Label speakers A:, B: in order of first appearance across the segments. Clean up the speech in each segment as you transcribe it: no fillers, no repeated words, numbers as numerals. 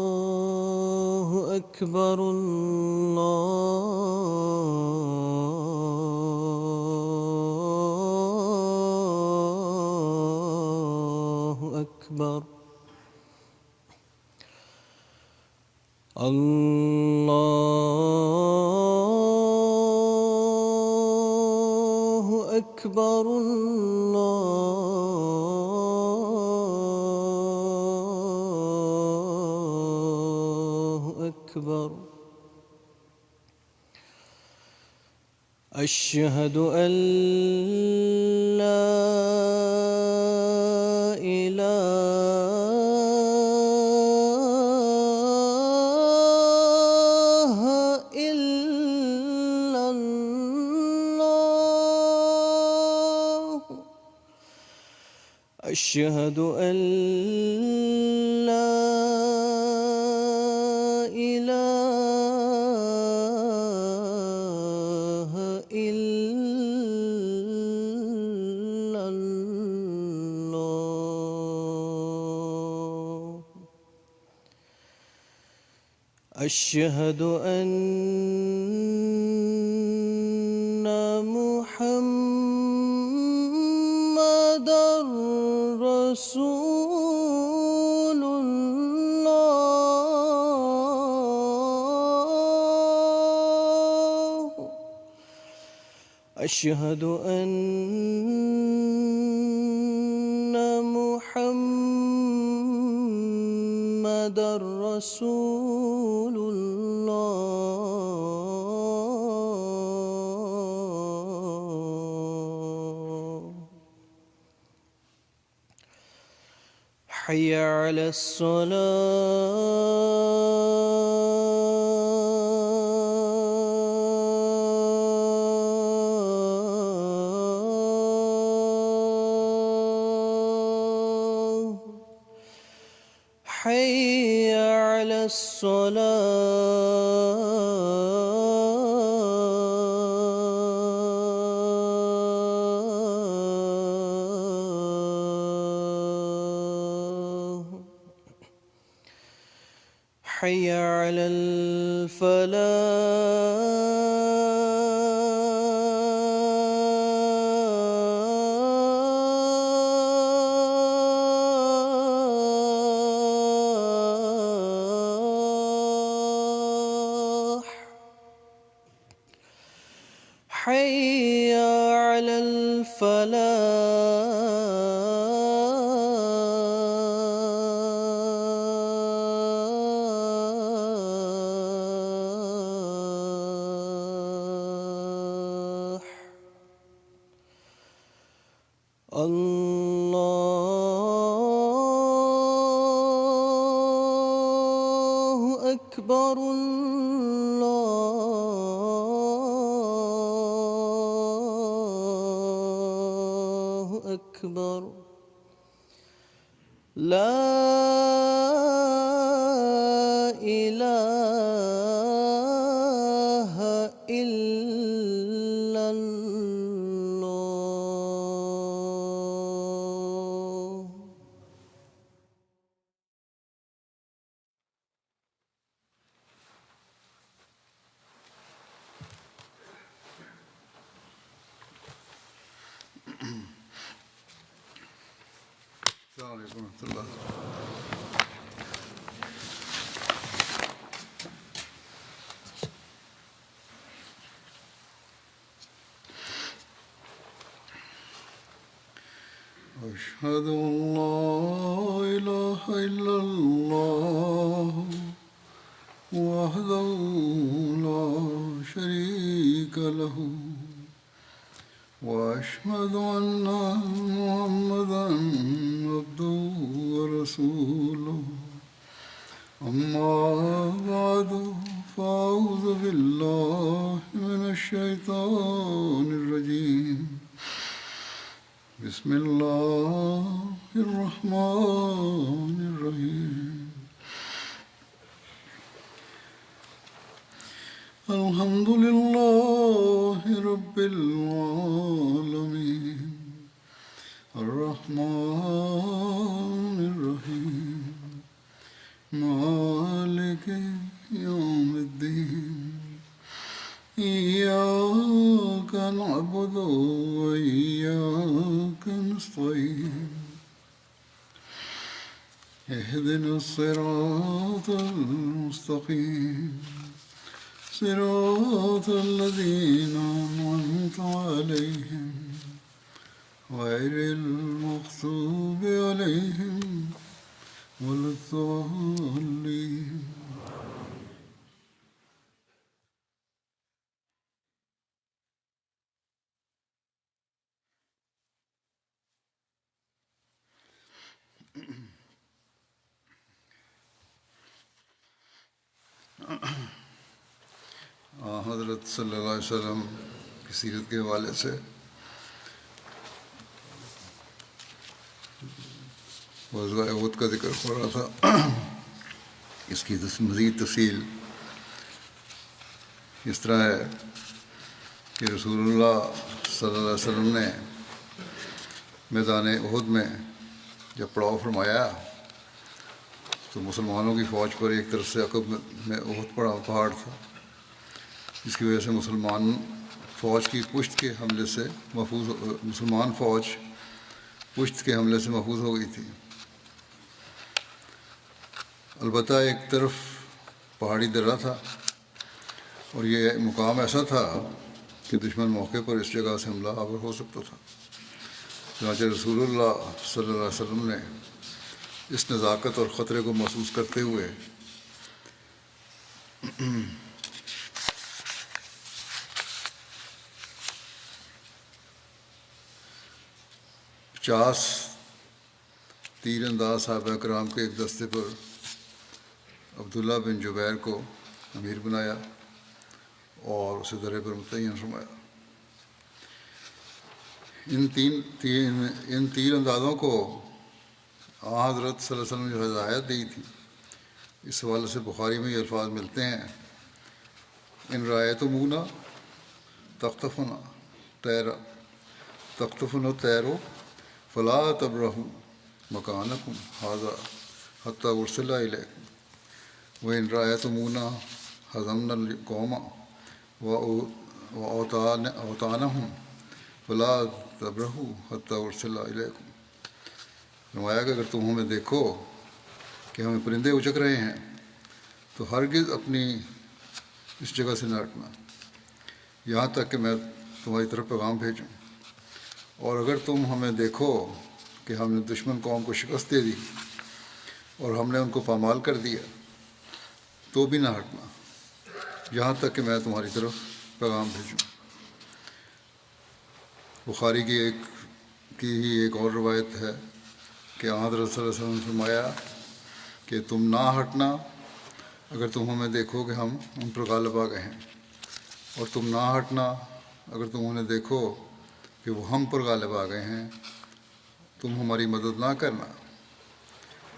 A: الله أكبر. الله أكبر. الله أكبر. الله أكبر. أشهد أن لا إله إلا الله. أشهد أن لا إله إلا الله. أشهد أن محمدًا رسول الله. أشهد أن محمدًا رسول الله. حي على الصلاة. حي على الصلاة. حي على الفلاح. حي على الفلاح. الله أكبر. الله أكبر. لا إله إلا الله.
B: السلام علیکم ورحمۃ اللہ. أشهد أن لا إله إلا الله وحده لا شريك له وأشهد أن محمدًا عبده ورسوله. أما بعد فأعوذ بالله من الشيطان الرجيم. بسم الله الرحمن الرحيم. الحمد لله رب العالمين الرحمن الرحيم مالك يوم الدين إياك نعبد وإياك نستعين اهدنا الصراط المستقيم صراط الذين أنعمت عليهم غير المغضوب عليهم ولا الضالين. حضرت صلی اللہ علیہ وسلم کی سیرت کے حوالے سے غزوہ احد کا ذکر ہو رہا تھا. اس کی مزید تفصیل اس طرح ہے کہ رسول اللہ صلی اللہ علیہ وسلم نے میدان احد میں جب پڑاؤ فرمایا تو مسلمانوں کی فوج پر ایک طرف سے عقب میں احد پہاڑ تھا، جس کی وجہ سے مسلمان فوج کی پشت کے حملے سے محفوظ ہو گئی تھی. البتہ ایک طرف پہاڑی درہ تھا اور یہ مقام ایسا تھا کہ دشمن موقع پر اس جگہ سے حملہ آور ہو سکتا تھا. چنانچہ رسول اللہ صلی اللہ علیہ وسلم نے اس نزاکت اور خطرے کو محسوس کرتے ہوئے تیر انداز صحابہ کرام کے ایک دستے پر عبداللہ بن جبیر کو امیر بنایا اور اسے درے پر متعین فرمایا. ان تیر اندازوں کو حضرت صلی اللہ علیہ وسلم نے جو ہدایت دی تھی، اس حوالے سے بخاری میں یہ الفاظ ملتے ہیں: ان رأیتمونا تختفنا الطیر فلا تبرحوا مکانکم ھذا حتی ارسل الیکم وإن رأیتمونا ہزمنا القوم وأوطانهم فلا تبرحوا حتی ارسل الیکم. فرمایا کہ اگر تم ہمیں دیکھو کہ ہمیں پرندے اچک رہے ہیں تو ہرگز اپنی اس جگہ سے نہ ہٹنا یہاں تک کہ میں تمہاری طرف پیغام بھیجوں، اور اگر تم ہمیں دیکھو کہ ہم نے دشمن قوم کو شکست دے دی اور ہم نے ان کو پامال کر دیا تو بھی نہ ہٹنا یہاں تک کہ میں تمہاری طرف پیغام بھیجوں. بخاری کی ہی ایک اور روایت ہے کہ حضرت صلی اللہ علیہ وسلم نے فرمایا کہ تم نہ ہٹنا اگر تم ہمیں دیکھو کہ ہم ان پر غالب آ گئے ہیں، اور تم نہ ہٹنا اگر تم انہیں دیکھو کہ وہ ہم پر غالب آ گئے ہیں. تم ہماری مدد نہ کرنا،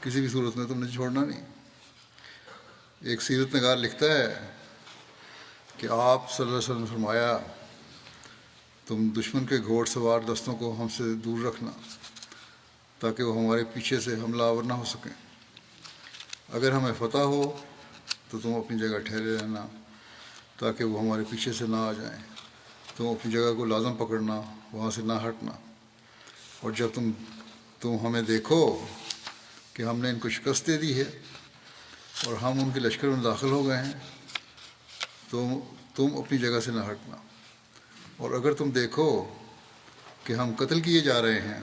B: کسی بھی صورت میں تم نے چھوڑنا نہیں. ایک سیرت نگار لکھتا ہے کہ آپ صلی اللہ علیہ وسلم نے فرمایا تم دشمن کے گھوڑ سوار دستوں کو ہم سے دور رکھنا تاکہ وہ ہمارے پیچھے سے حملہ آور نہ ہو سکیں. اگر ہمیں فتح ہو تو تم اپنی جگہ ٹھہرے رہنا تاکہ وہ ہمارے پیچھے سے نہ آ جائیں. تم اپنی جگہ کو لازم پکڑنا، وہاں سے نہ ہٹنا. اور جب تم ہمیں دیکھو کہ ہم نے ان کو شکست دے دی ہے اور ہم ان کے لشکر میں داخل ہو گئے ہیں تو تم اپنی جگہ سے نہ ہٹنا. اور اگر تم دیکھو کہ ہم قتل کیے جا رہے ہیں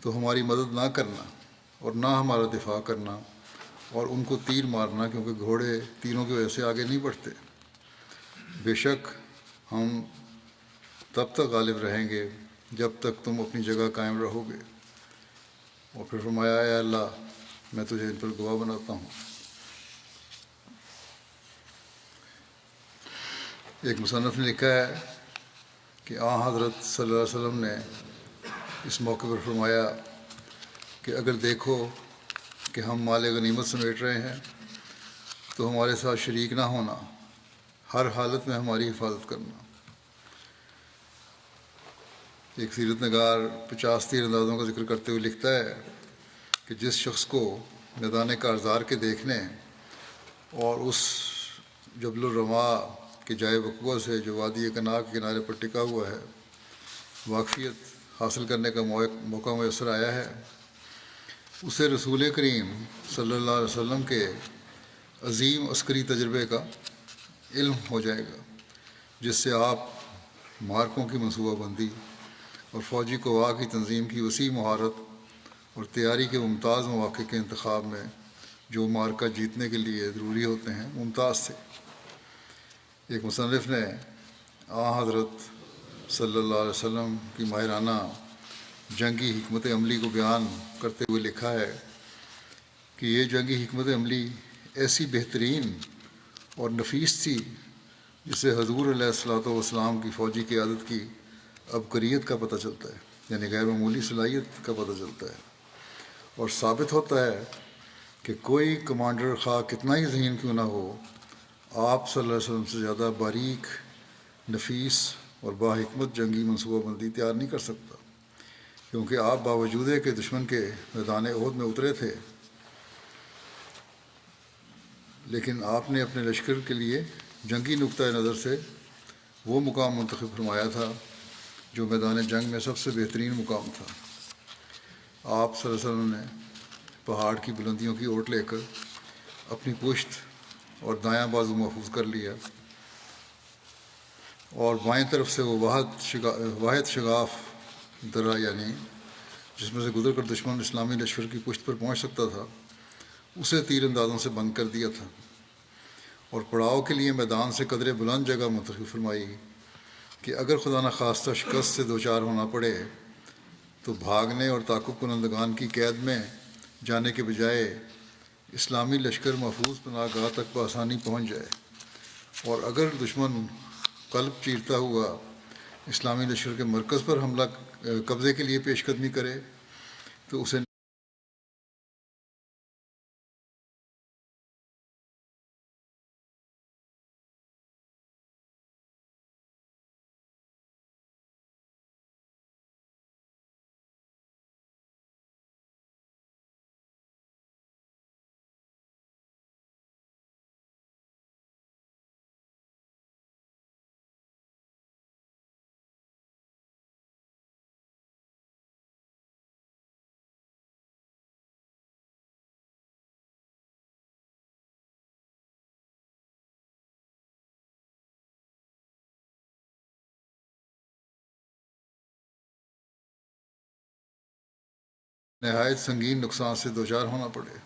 B: تو ہماری مدد نہ کرنا اور نہ ہمارا دفاع کرنا اور ان کو تیر مارنا، کیونکہ گھوڑے تیروں کی وجہ سے آگے نہیں بڑھتے. بے شک ہم تب تک غالب رہیں گے جب تک تم اپنی جگہ قائم رہو گے. اور پھر فرمایا اے اللہ میں تجھے ان پر گواہ بناتا ہوں. ایک مصنف نے لکھا ہے کہ حضرت صلی اللہ علیہ وسلم نے اس موقع پر فرمایا کہ اگر دیکھو کہ ہم مال غنیمت سمیٹ رہے ہیں تو ہمارے ساتھ شریک نہ ہونا، ہر حالت میں ہماری حفاظت کرنا. ایک سیرت نگار 50 تیر اندازوں کا ذکر کرتے ہوئے لکھتا ہے کہ جس شخص کو میدان کارزار کے دیکھنے اور اس جبل الرما کے جائے وقوع سے جو وادی کنا کے کنارے پر ٹکا ہوا ہے واقفیت حاصل کرنے کا موقع میسر آیا ہے، اسے رسول کریم صلی اللہ علیہ وسلم کے عظیم عسکری تجربے کا علم ہو جائے گا، جس سے آپ مہارکوں کی منصوبہ بندی اور فوجی قوا کی تنظیم کی وسیع مہارت اور تیاری کے ممتاز مواقع کے انتخاب میں جو معرکہ جیتنے کے لیے ضروری ہوتے ہیں ممتاز تھے۔ ایک مصنف نے حضرت صلی اللہ علیہ وسلم کی ماہرانہ جنگی حکمت عملی کو بیان کرتے ہوئے لکھا ہے کہ یہ جنگی حکمت عملی ایسی بہترین اور نفیس تھی جسے حضور علیہ الصلوۃ والسلام کی فوجی قیادت کی عبقریت کا پتہ چلتا ہے، یعنی غیر معمولی صلاحیت کا پتہ چلتا ہے، اور ثابت ہوتا ہے کہ کوئی کمانڈر خواہ کتنا ہی ذہین کیوں نہ ہو، آپ صلی اللہ علیہ وسلم سے زیادہ باریک، نفیس اور باحکمت جنگی منصوبہ بندی تیار نہیں کر سکتا، کیونکہ آپ باوجود کہ دشمن کے میدان احد میں اترے تھے، لیکن آپ نے اپنے لشکر کے لیے جنگی نقطۂ نظر سے وہ مقام منتخب فرمایا تھا جو میدان جنگ میں سب سے بہترین مقام تھا۔ آپ صلی اللہ علیہ وسلم نے پہاڑ کی بلندیوں کی اوٹ لے کر اپنی پشت اور دایاں بازو محفوظ کر لیا، اور بائیں طرف سے وہ واحد شگاف درہ، یعنی جس میں سے گزر کر دشمن اسلامی لشکر کی پشت پر پہنچ سکتا تھا، اسے تیر اندازوں سے بند کر دیا تھا، اور پڑاؤ کے لیے میدان سے قدرے بلند جگہ منتخب فرمائی کہ اگر خدا نخواستہ شکست سے دوچار ہونا پڑے تو بھاگنے اور تعاقب کنندگان کی قید میں جانے کے بجائے اسلامی لشکر محفوظ پناہ گاہ تک بآسانی پہنچ جائے، اور اگر دشمن قلب چیرتا ہوا اسلامی لشکر کے مرکز پر حملہ قبضے کے لیے پیش قدمی کرے تو اسے نہایت سنگین نقصان سے دوچار ہونا پڑے۔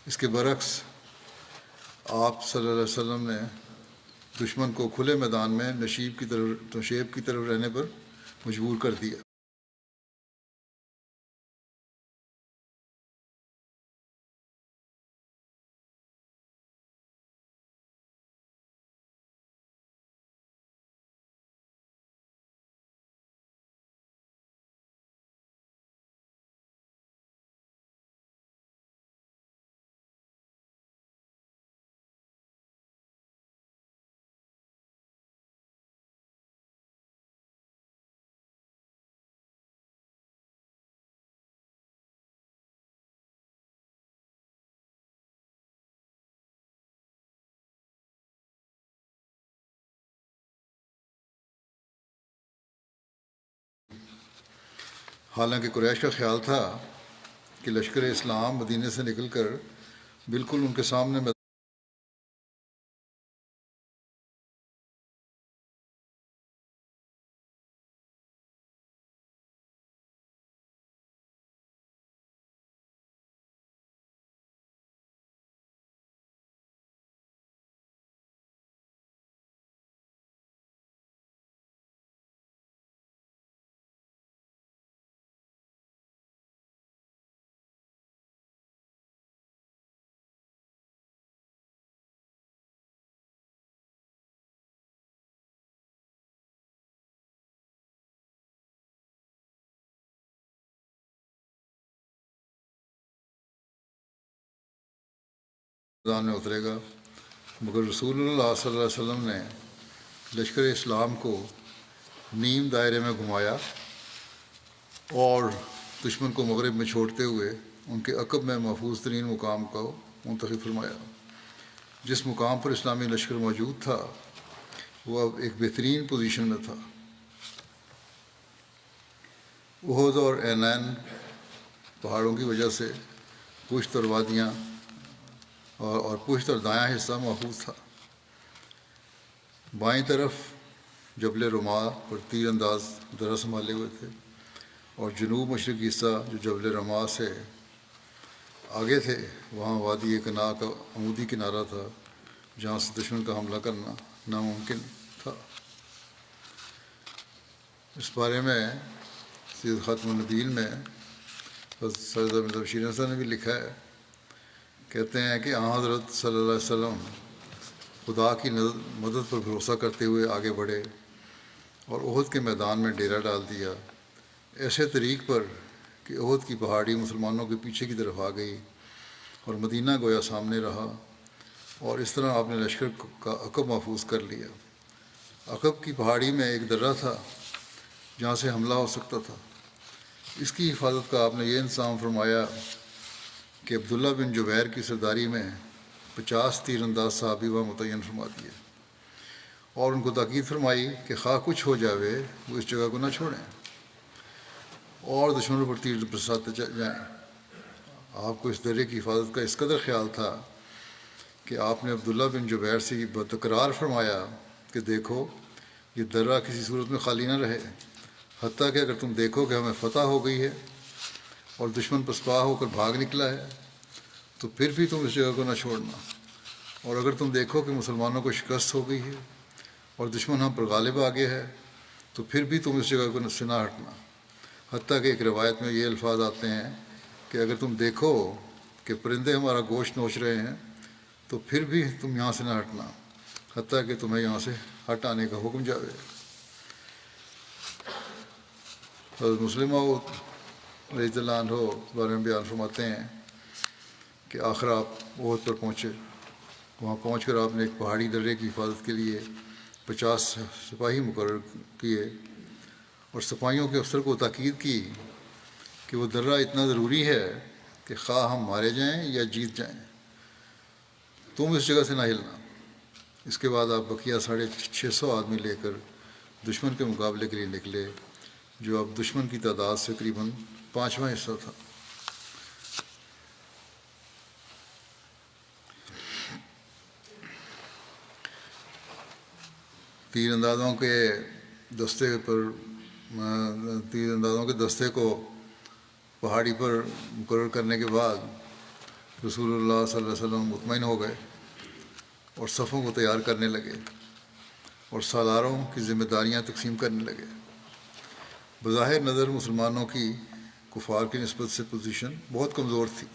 B: اس کے برعکس آپ صلی اللہ علیہ وسلم نے دشمن کو کھلے میدان میں نشیب کی طرف رہنے پر مجبور کر دیا۔ حالانکہ قریش کا خیال تھا کہ لشکر اسلام مدینے سے نکل کر بالکل ان کے سامنے میدان میں اترے گا، مگر رسول اللہ صلی اللہ علیہ وسلم نے لشکر اسلام کو نیم دائرے میں گھمایا اور دشمن کو مغرب میں چھوڑتے ہوئے ان کے عقب میں محفوظ ترین مقام کو منتخب فرمایا۔ جس مقام پر اسلامی لشکر موجود تھا وہ اب ایک بہترین پوزیشن میں تھا۔ احد اور عینین پہاڑوں کی وجہ سے پشت اور وادیاں اور پشت اور دایاں حصہ محفوظ تھا۔ بائیں طرف جبل رماح پر تیر انداز درہ سنبھالے ہوئے تھے، اور جنوب مشرقی حصہ جو جبل رماح سے آگے تھے وہاں وادی قنا کا عمودی کنارہ تھا جہاں سے دشمن کا حملہ کرنا ناممکن تھا۔ اس بارے میں سید خاتم النبیین میں سید احمد بشیر حسن نے بھی لکھا ہے، کہتے ہیں کہ حضرت صلی اللہ علیہ وسلم خدا کی مدد پر بھروسہ کرتے ہوئے آگے بڑھے اور احد کے میدان میں ڈیرا ڈال دیا، ایسے طریق پر کہ احد کی پہاڑی مسلمانوں کے پیچھے کی طرف آ گئی اور مدینہ گویا سامنے رہا، اور اس طرح آپ نے لشکر کا عقب محفوظ کر لیا۔ عقب کی پہاڑی میں ایک درہ تھا جہاں سے حملہ ہو سکتا تھا۔ اس کی حفاظت کا آپ نے یہ انتظام فرمایا کہ عبداللہ بن جبیر کی سرداری میں 50 تیر انداز صحابی و متعین فرما دیے، اور ان کو تاکید فرمائی کہ خواہ کچھ ہو جاوے وہ اس جگہ کو نہ چھوڑیں اور دشمنوں پر تیر برساتے جائیں۔ آپ کو اس درے کی حفاظت کا اس قدر خیال تھا کہ آپ نے عبداللہ بن جبیر سے بتکرار فرمایا کہ دیکھو یہ درہ کسی صورت میں خالی نہ رہے، حتیٰ کہ اگر تم دیکھو کہ ہمیں فتح ہو گئی ہے اور دشمن پسپا ہو کر بھاگ نکلا ہے تو پھر بھی تم اس جگہ کو نہ چھوڑنا، اور اگر تم دیکھو کہ مسلمانوں کو شکست ہو گئی ہے اور دشمن ہم پر غالب آ گیا ہے تو پھر بھی تم اس جگہ کو سے نہ ہٹنا۔ حتیٰ کہ ایک روایت میں یہ الفاظ آتے ہیں کہ اگر تم دیکھو کہ پرندے ہمارا گوشت نوچ رہے ہیں تو پھر بھی تم یہاں سے نہ ہٹنا، حتیٰ کہ تمہیں یہاں سے ہٹ آنے کا حکم جاوے۔ حضرت مسلمہ رضی اللہ عنہ بارے میں بیان فرماتے ہیں کہ آخر آپ احد پر پہنچے، وہاں پہنچ کر آپ نے ایک پہاڑی درے کی حفاظت کے لیے 50 سپاہی مقرر کیے، اور سپاہیوں کے افسر کو تاکید کی کہ وہ درہ اتنا ضروری ہے کہ خواہ ہم مارے جائیں یا جیت جائیں تم اس جگہ سے نہ ہلنا۔ اس کے بعد آپ بقیہ 650 آدمی لے کر دشمن کے مقابلے کے لیے نکلے، جو اب دشمن کی تعداد سے قریباً 5واں حصہ تھا۔ تیر اندازوں کے دستے کو پہاڑی پر مقرر کرنے کے بعد رسول اللہ صلی اللہ علیہ وسلم مطمئن ہو گئے اور صفوں کو تیار کرنے لگے اور سالاروں کی ذمہ داریاں تقسیم کرنے لگے۔ بظاہر نظر مسلمانوں کی کفار کی نسبت سے پوزیشن بہت کمزور تھی،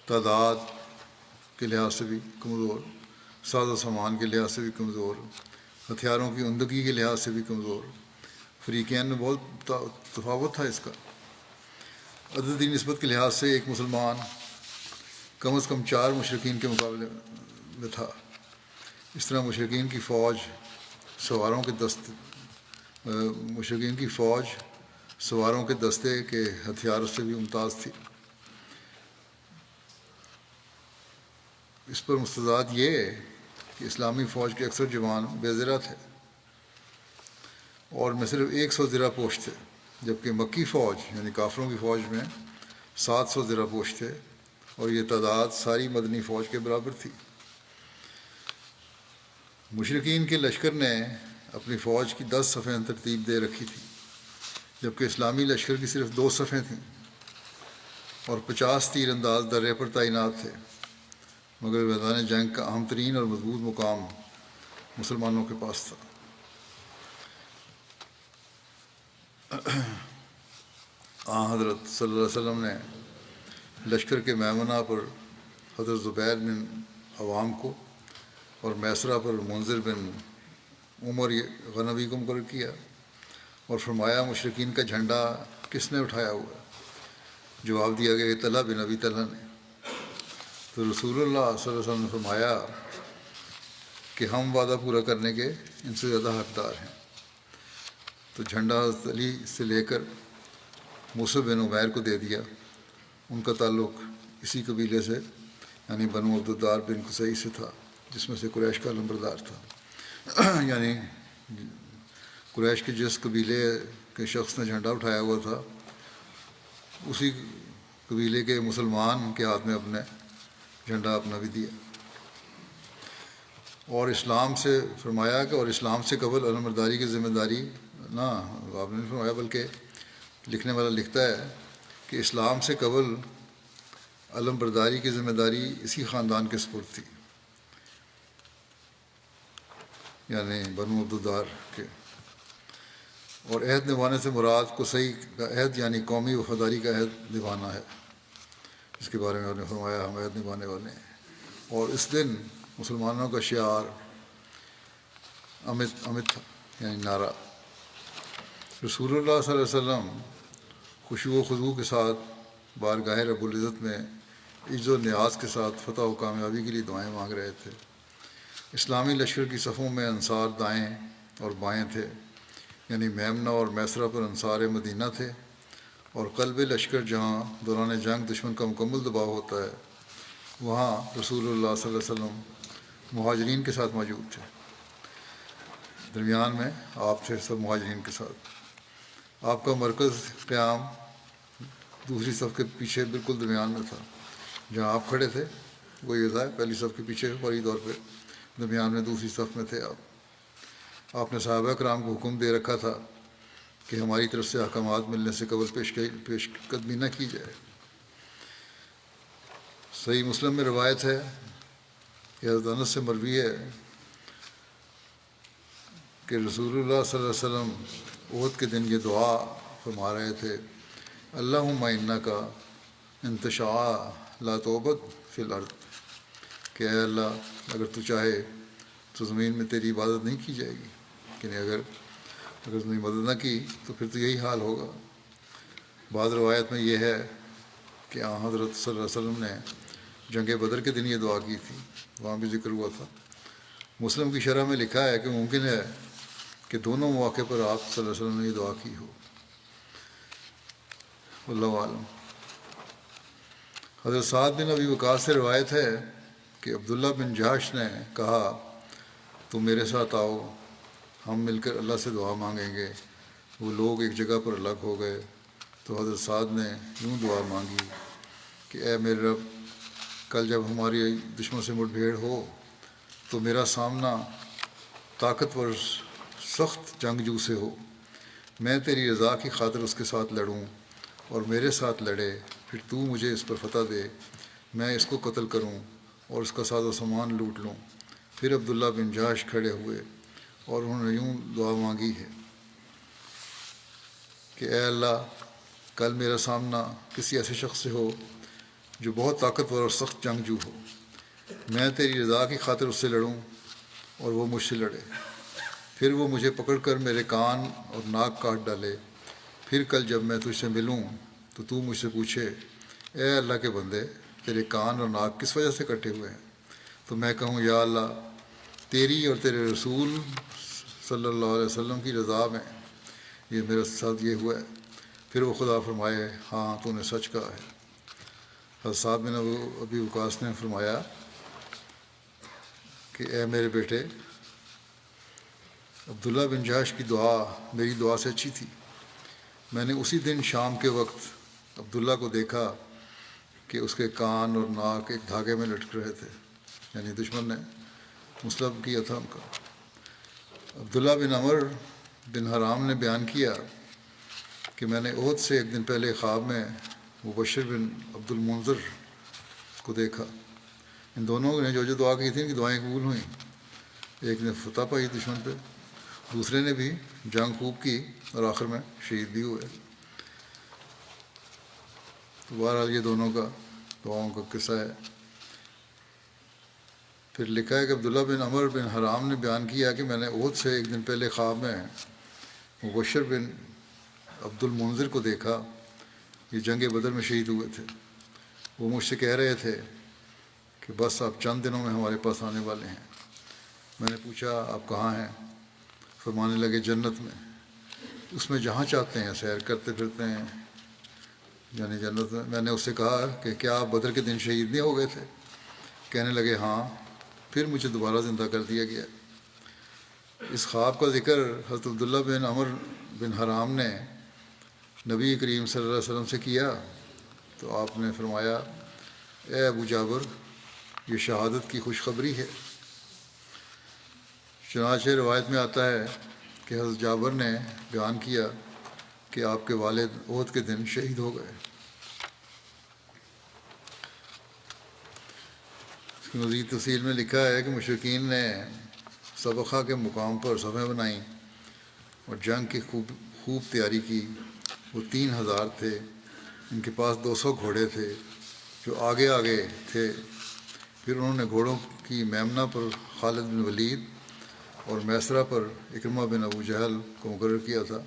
B: تعداد کے لحاظ سے بھی کمزور، ساز و سامان کے لحاظ سے بھی کمزور، ہتھیاروں کی عمدگی کے لحاظ سے بھی کمزور۔ فریقین میں بہت تفاوت تھا اس کا۔ عددی نسبت کے لحاظ سے ایک مسلمان کم از کم 4 مشرکین کے مقابلے میں تھا۔ اس طرح مشرکین کی فوج سواروں کے دستے کے ہتھیاروں سے بھی ممتاز تھی۔ اس پر مستضاد یہ کہ اسلامی فوج کے اکثر جوان بے زرہ تھے اور میں صرف 100 زرہ پوش تھے، جبکہ مکی فوج یعنی کافروں کی فوج میں 700 زرہ پوش تھے، اور یہ تعداد ساری مدنی فوج کے برابر تھی۔ مشرکین کے لشکر نے اپنی فوج کی 10 صفیں ترتیب دے رکھی تھی، جبکہ اسلامی لشکر کی صرف 2 صفیں تھیں اور 50 تیر انداز درے پر تعینات تھے، مگر میدان جنگ کا اہم ترین اور مضبوط مقام مسلمانوں کے پاس تھا۔ حضرت صلی اللہ علیہ وسلم نے لشکر کے میمنہ پر حضرت زبیر بن عوام کو اور میسرہ پر منذر بن عمر غنوی کو مقرر کیا اور فرمایا مشرکین کا جھنڈا کس نے اٹھایا ہوا ہے؟ جواب دیا گیا کہ طلحہ بن ابی طلحہ نے۔ تو رسول اللہ صلی اللہ علیہ وسلم نے فرمایا کہ ہم وعدہ پورا کرنے کے ان سے زیادہ حقدار ہیں۔ تو جھنڈا حضرت علی سے لے کر مصعب بن عمیر کو دے دیا۔ ان کا تعلق اسی قبیلے سے یعنی بنو عبدالدار بن قصی سے تھا، جس میں سے قریش کا علمبردار تھا۔ یعنی قریش کے جس قبیلے کے شخص نے جھنڈا اٹھایا ہوا تھا، اسی قبیلے کے مسلمان کے ہاتھ میں اپنے جھنڈا اپنا بھی دیا۔ اور اسلام سے فرمایا کہ اور اسلام سے قبل علمبرداری کی ذمہ داری نہ آپ نے نہیں فرمایا، بلکہ لکھنے والا لکھتا ہے کہ اسلام سے قبل علمبرداری کی ذمہ داری اسی خاندان کے سپرد تھی، یعنی بنو عبدالدار کے۔ اور عہد نبھانے سے مراد قصی کا عہد یعنی قومی وفاداری کا عہد نبھانا ہے، اس کے بارے میں انہوں نے فرمایا ہم عہد نبھانے والے ہیں۔ اور اس دن مسلمانوں کا شعار امت تھا، یعنی نعرہ۔ رسول اللہ صلی اللہ علیہ وسلم خشوع و خضوع کے ساتھ بارگاہ رب العزت میں عجز و نیاز کے ساتھ فتح و کامیابی کے لیے دعائیں مانگ رہے تھے۔ اسلامی لشکر کی صفوں میں انصار دائیں اور بائیں تھے، یعنی میمنہ اور میسرہ پر انصار مدینہ تھے، اور قلب لشکر جہاں دوران جنگ دشمن کا مکمل دباؤ ہوتا ہے، وہاں رسول اللہ صلی اللہ علیہ وسلم مہاجرین کے ساتھ موجود تھے۔ درمیان میں آپ تھے سب مہاجرین کے ساتھ۔ آپ کا مرکز قیام دوسری صف کے پیچھے بالکل درمیان میں تھا، جہاں آپ کھڑے تھے وہ یہ تھا پہلی صف کے پیچھے فوری طور پہ درمیان میں دوسری صف میں تھے آپ نے صحابہ کرام کو حکم دے رکھا تھا کہ ہماری طرف سے احکامات ملنے سے قبل پیش قدمی نہ کی جائے۔ صحیح مسلم میں روایت ہے کہ حضرت انس سے مروی ہے کہ رسول اللہ صلی اللہ علیہ وسلم احد کے دن یہ دعا فرما رہے تھے، اللہم انک انتشاء لا تعبد فی الارض، کہ اے اللہ اگر تو چاہے تو زمین میں تیری عبادت نہیں کی جائے گی، یعنی اگر تم نے مدد نہ کی تو پھر تو یہی حال ہوگا۔ بعض روایت میں یہ ہے کہ حضرت صلی اللہ علیہ وسلم نے جنگ بدر کے دن یہ دعا کی تھی، وہاں بھی ذکر ہوا تھا۔ مسلم کی شرح میں لکھا ہے کہ ممکن ہے کہ دونوں مواقع پر آپ صلی اللہ علیہ وسلم نے یہ دعا کی ہو، اللہ عالم۔ حضرت سعد بن ابی وقاص سے روایت ہے کہ عبداللہ بن جہش نے کہا تم میرے ساتھ آؤ، ہم مل کر اللہ سے دعا مانگیں گے۔ وہ لوگ ایک جگہ پر الگ ہو گئے تو حضرت سعد نے یوں دعا مانگی کہ اے میرے رب، کل جب ہماری دشمن سے مٹ بھیڑ ہو تو میرا سامنا طاقتور سخت جنگجو سے ہو، میں تیری رضا کی خاطر اس کے ساتھ لڑوں اور میرے ساتھ لڑے، پھر تو مجھے اس پر فتح دے، میں اس کو قتل کروں اور اس کا ساز و سامان لوٹ لوں۔ پھر عبداللہ بن جہش کھڑے ہوئے اور انہوں نے یوں دعا مانگی ہے کہ اے اللہ، کل میرا سامنا کسی ایسے شخص سے ہو جو بہت طاقتور اور سخت جنگجو ہو، میں تیری رضا کی خاطر اس سے لڑوں اور وہ مجھ سے لڑے، پھر وہ مجھے پکڑ کر میرے کان اور ناک کاٹ ڈالے، پھر کل جب میں تجھ سے ملوں تو مجھ سے پوچھے اے اللہ کے بندے، تیرے کان اور ناک کس وجہ سے کٹے ہوئے ہیں؟ تو میں کہوں یا اللہ، تیری اور تیرے رسول صلی اللہ علیہ وسلم کی رضا میں یہ میرے ساتھ یہ ہوا ہے۔ پھر وہ خدا فرمائے ہاں تو نے سچ کہا ہے۔ حضرت سعد بن ابی وقاص نے فرمایا کہ اے میرے بیٹے، عبداللہ بن جہش کی دعا میری دعا سے اچھی تھی۔ میں نے اسی دن شام کے وقت عبداللہ کو دیکھا کہ اس کے کان اور ناک ایک دھاگے میں لٹک رہے تھے، یعنی دشمن نے مصلب کیا تھا ان کا۔ عبداللہ بن عمر بن حرام نے بیان کیا کہ میں نے احد سے ایک دن پہلے خواب میں مبشر بن عبد المنذر کو دیکھا۔ ان دونوں نے جو دعا کی تھی ان کی دعائیں قبول ہوئیں، ایک نے فتح پائی دشمن پہ، دوسرے نے بھی جنگ خوب کی اور آخر میں شہید بھی ہوئے۔ تو بہرحال یہ دونوں کا دعاؤں کا قصہ ہے۔ پھر لکھا ہے کہ عبداللہ بن عمر بن حرام نے بیان کیا کہ میں نے احد سے ایک دن پہلے خواب میں مبشر بن عبد المنذر کو دیکھا، یہ جنگ بدر میں شہید ہوئے تھے۔ وہ مجھ سے کہہ رہے تھے کہ بس آپ چند دنوں میں ہمارے پاس آنے والے ہیں۔ میں نے پوچھا آپ کہاں ہیں؟ فرمانے لگے جنت میں، اس میں جہاں چاہتے ہیں سیر کرتے پھرتے ہیں، یعنی جنت میں. میں نے اس سے کہا کہ کیا آپ بدر کے دن شہید نہیں ہو گئے تھے؟ کہنے لگے ہاں، پھر مجھے دوبارہ زندہ کر دیا گیا. اس خواب کا ذکر حضرت عبداللہ بن عمر بن حرام نے نبی کریم صلی اللہ علیہ وسلم سے کیا تو آپ نے فرمایا اے ابو جابر، یہ شہادت کی خوشخبری ہے. چنانچہ روایت میں آتا ہے کہ حضرت جابر نے بیان کیا کہ آپ کے والد احد کے دن شہید ہو گئے. اس کی مزید تفصیل میں لکھا ہے کہ مشرکین نے سبخہ کے مقام پر صفیں بنائیں اور جنگ کی خوب تیاری کی. وہ 3000 تھے. ان کے پاس 200 گھوڑے تھے جو آگے آگے تھے. پھر انہوں نے گھوڑوں کی میمنہ پر خالد بن ولید اور میسرہ پر اکرمہ بن ابو جہل کو مقرر کیا تھا،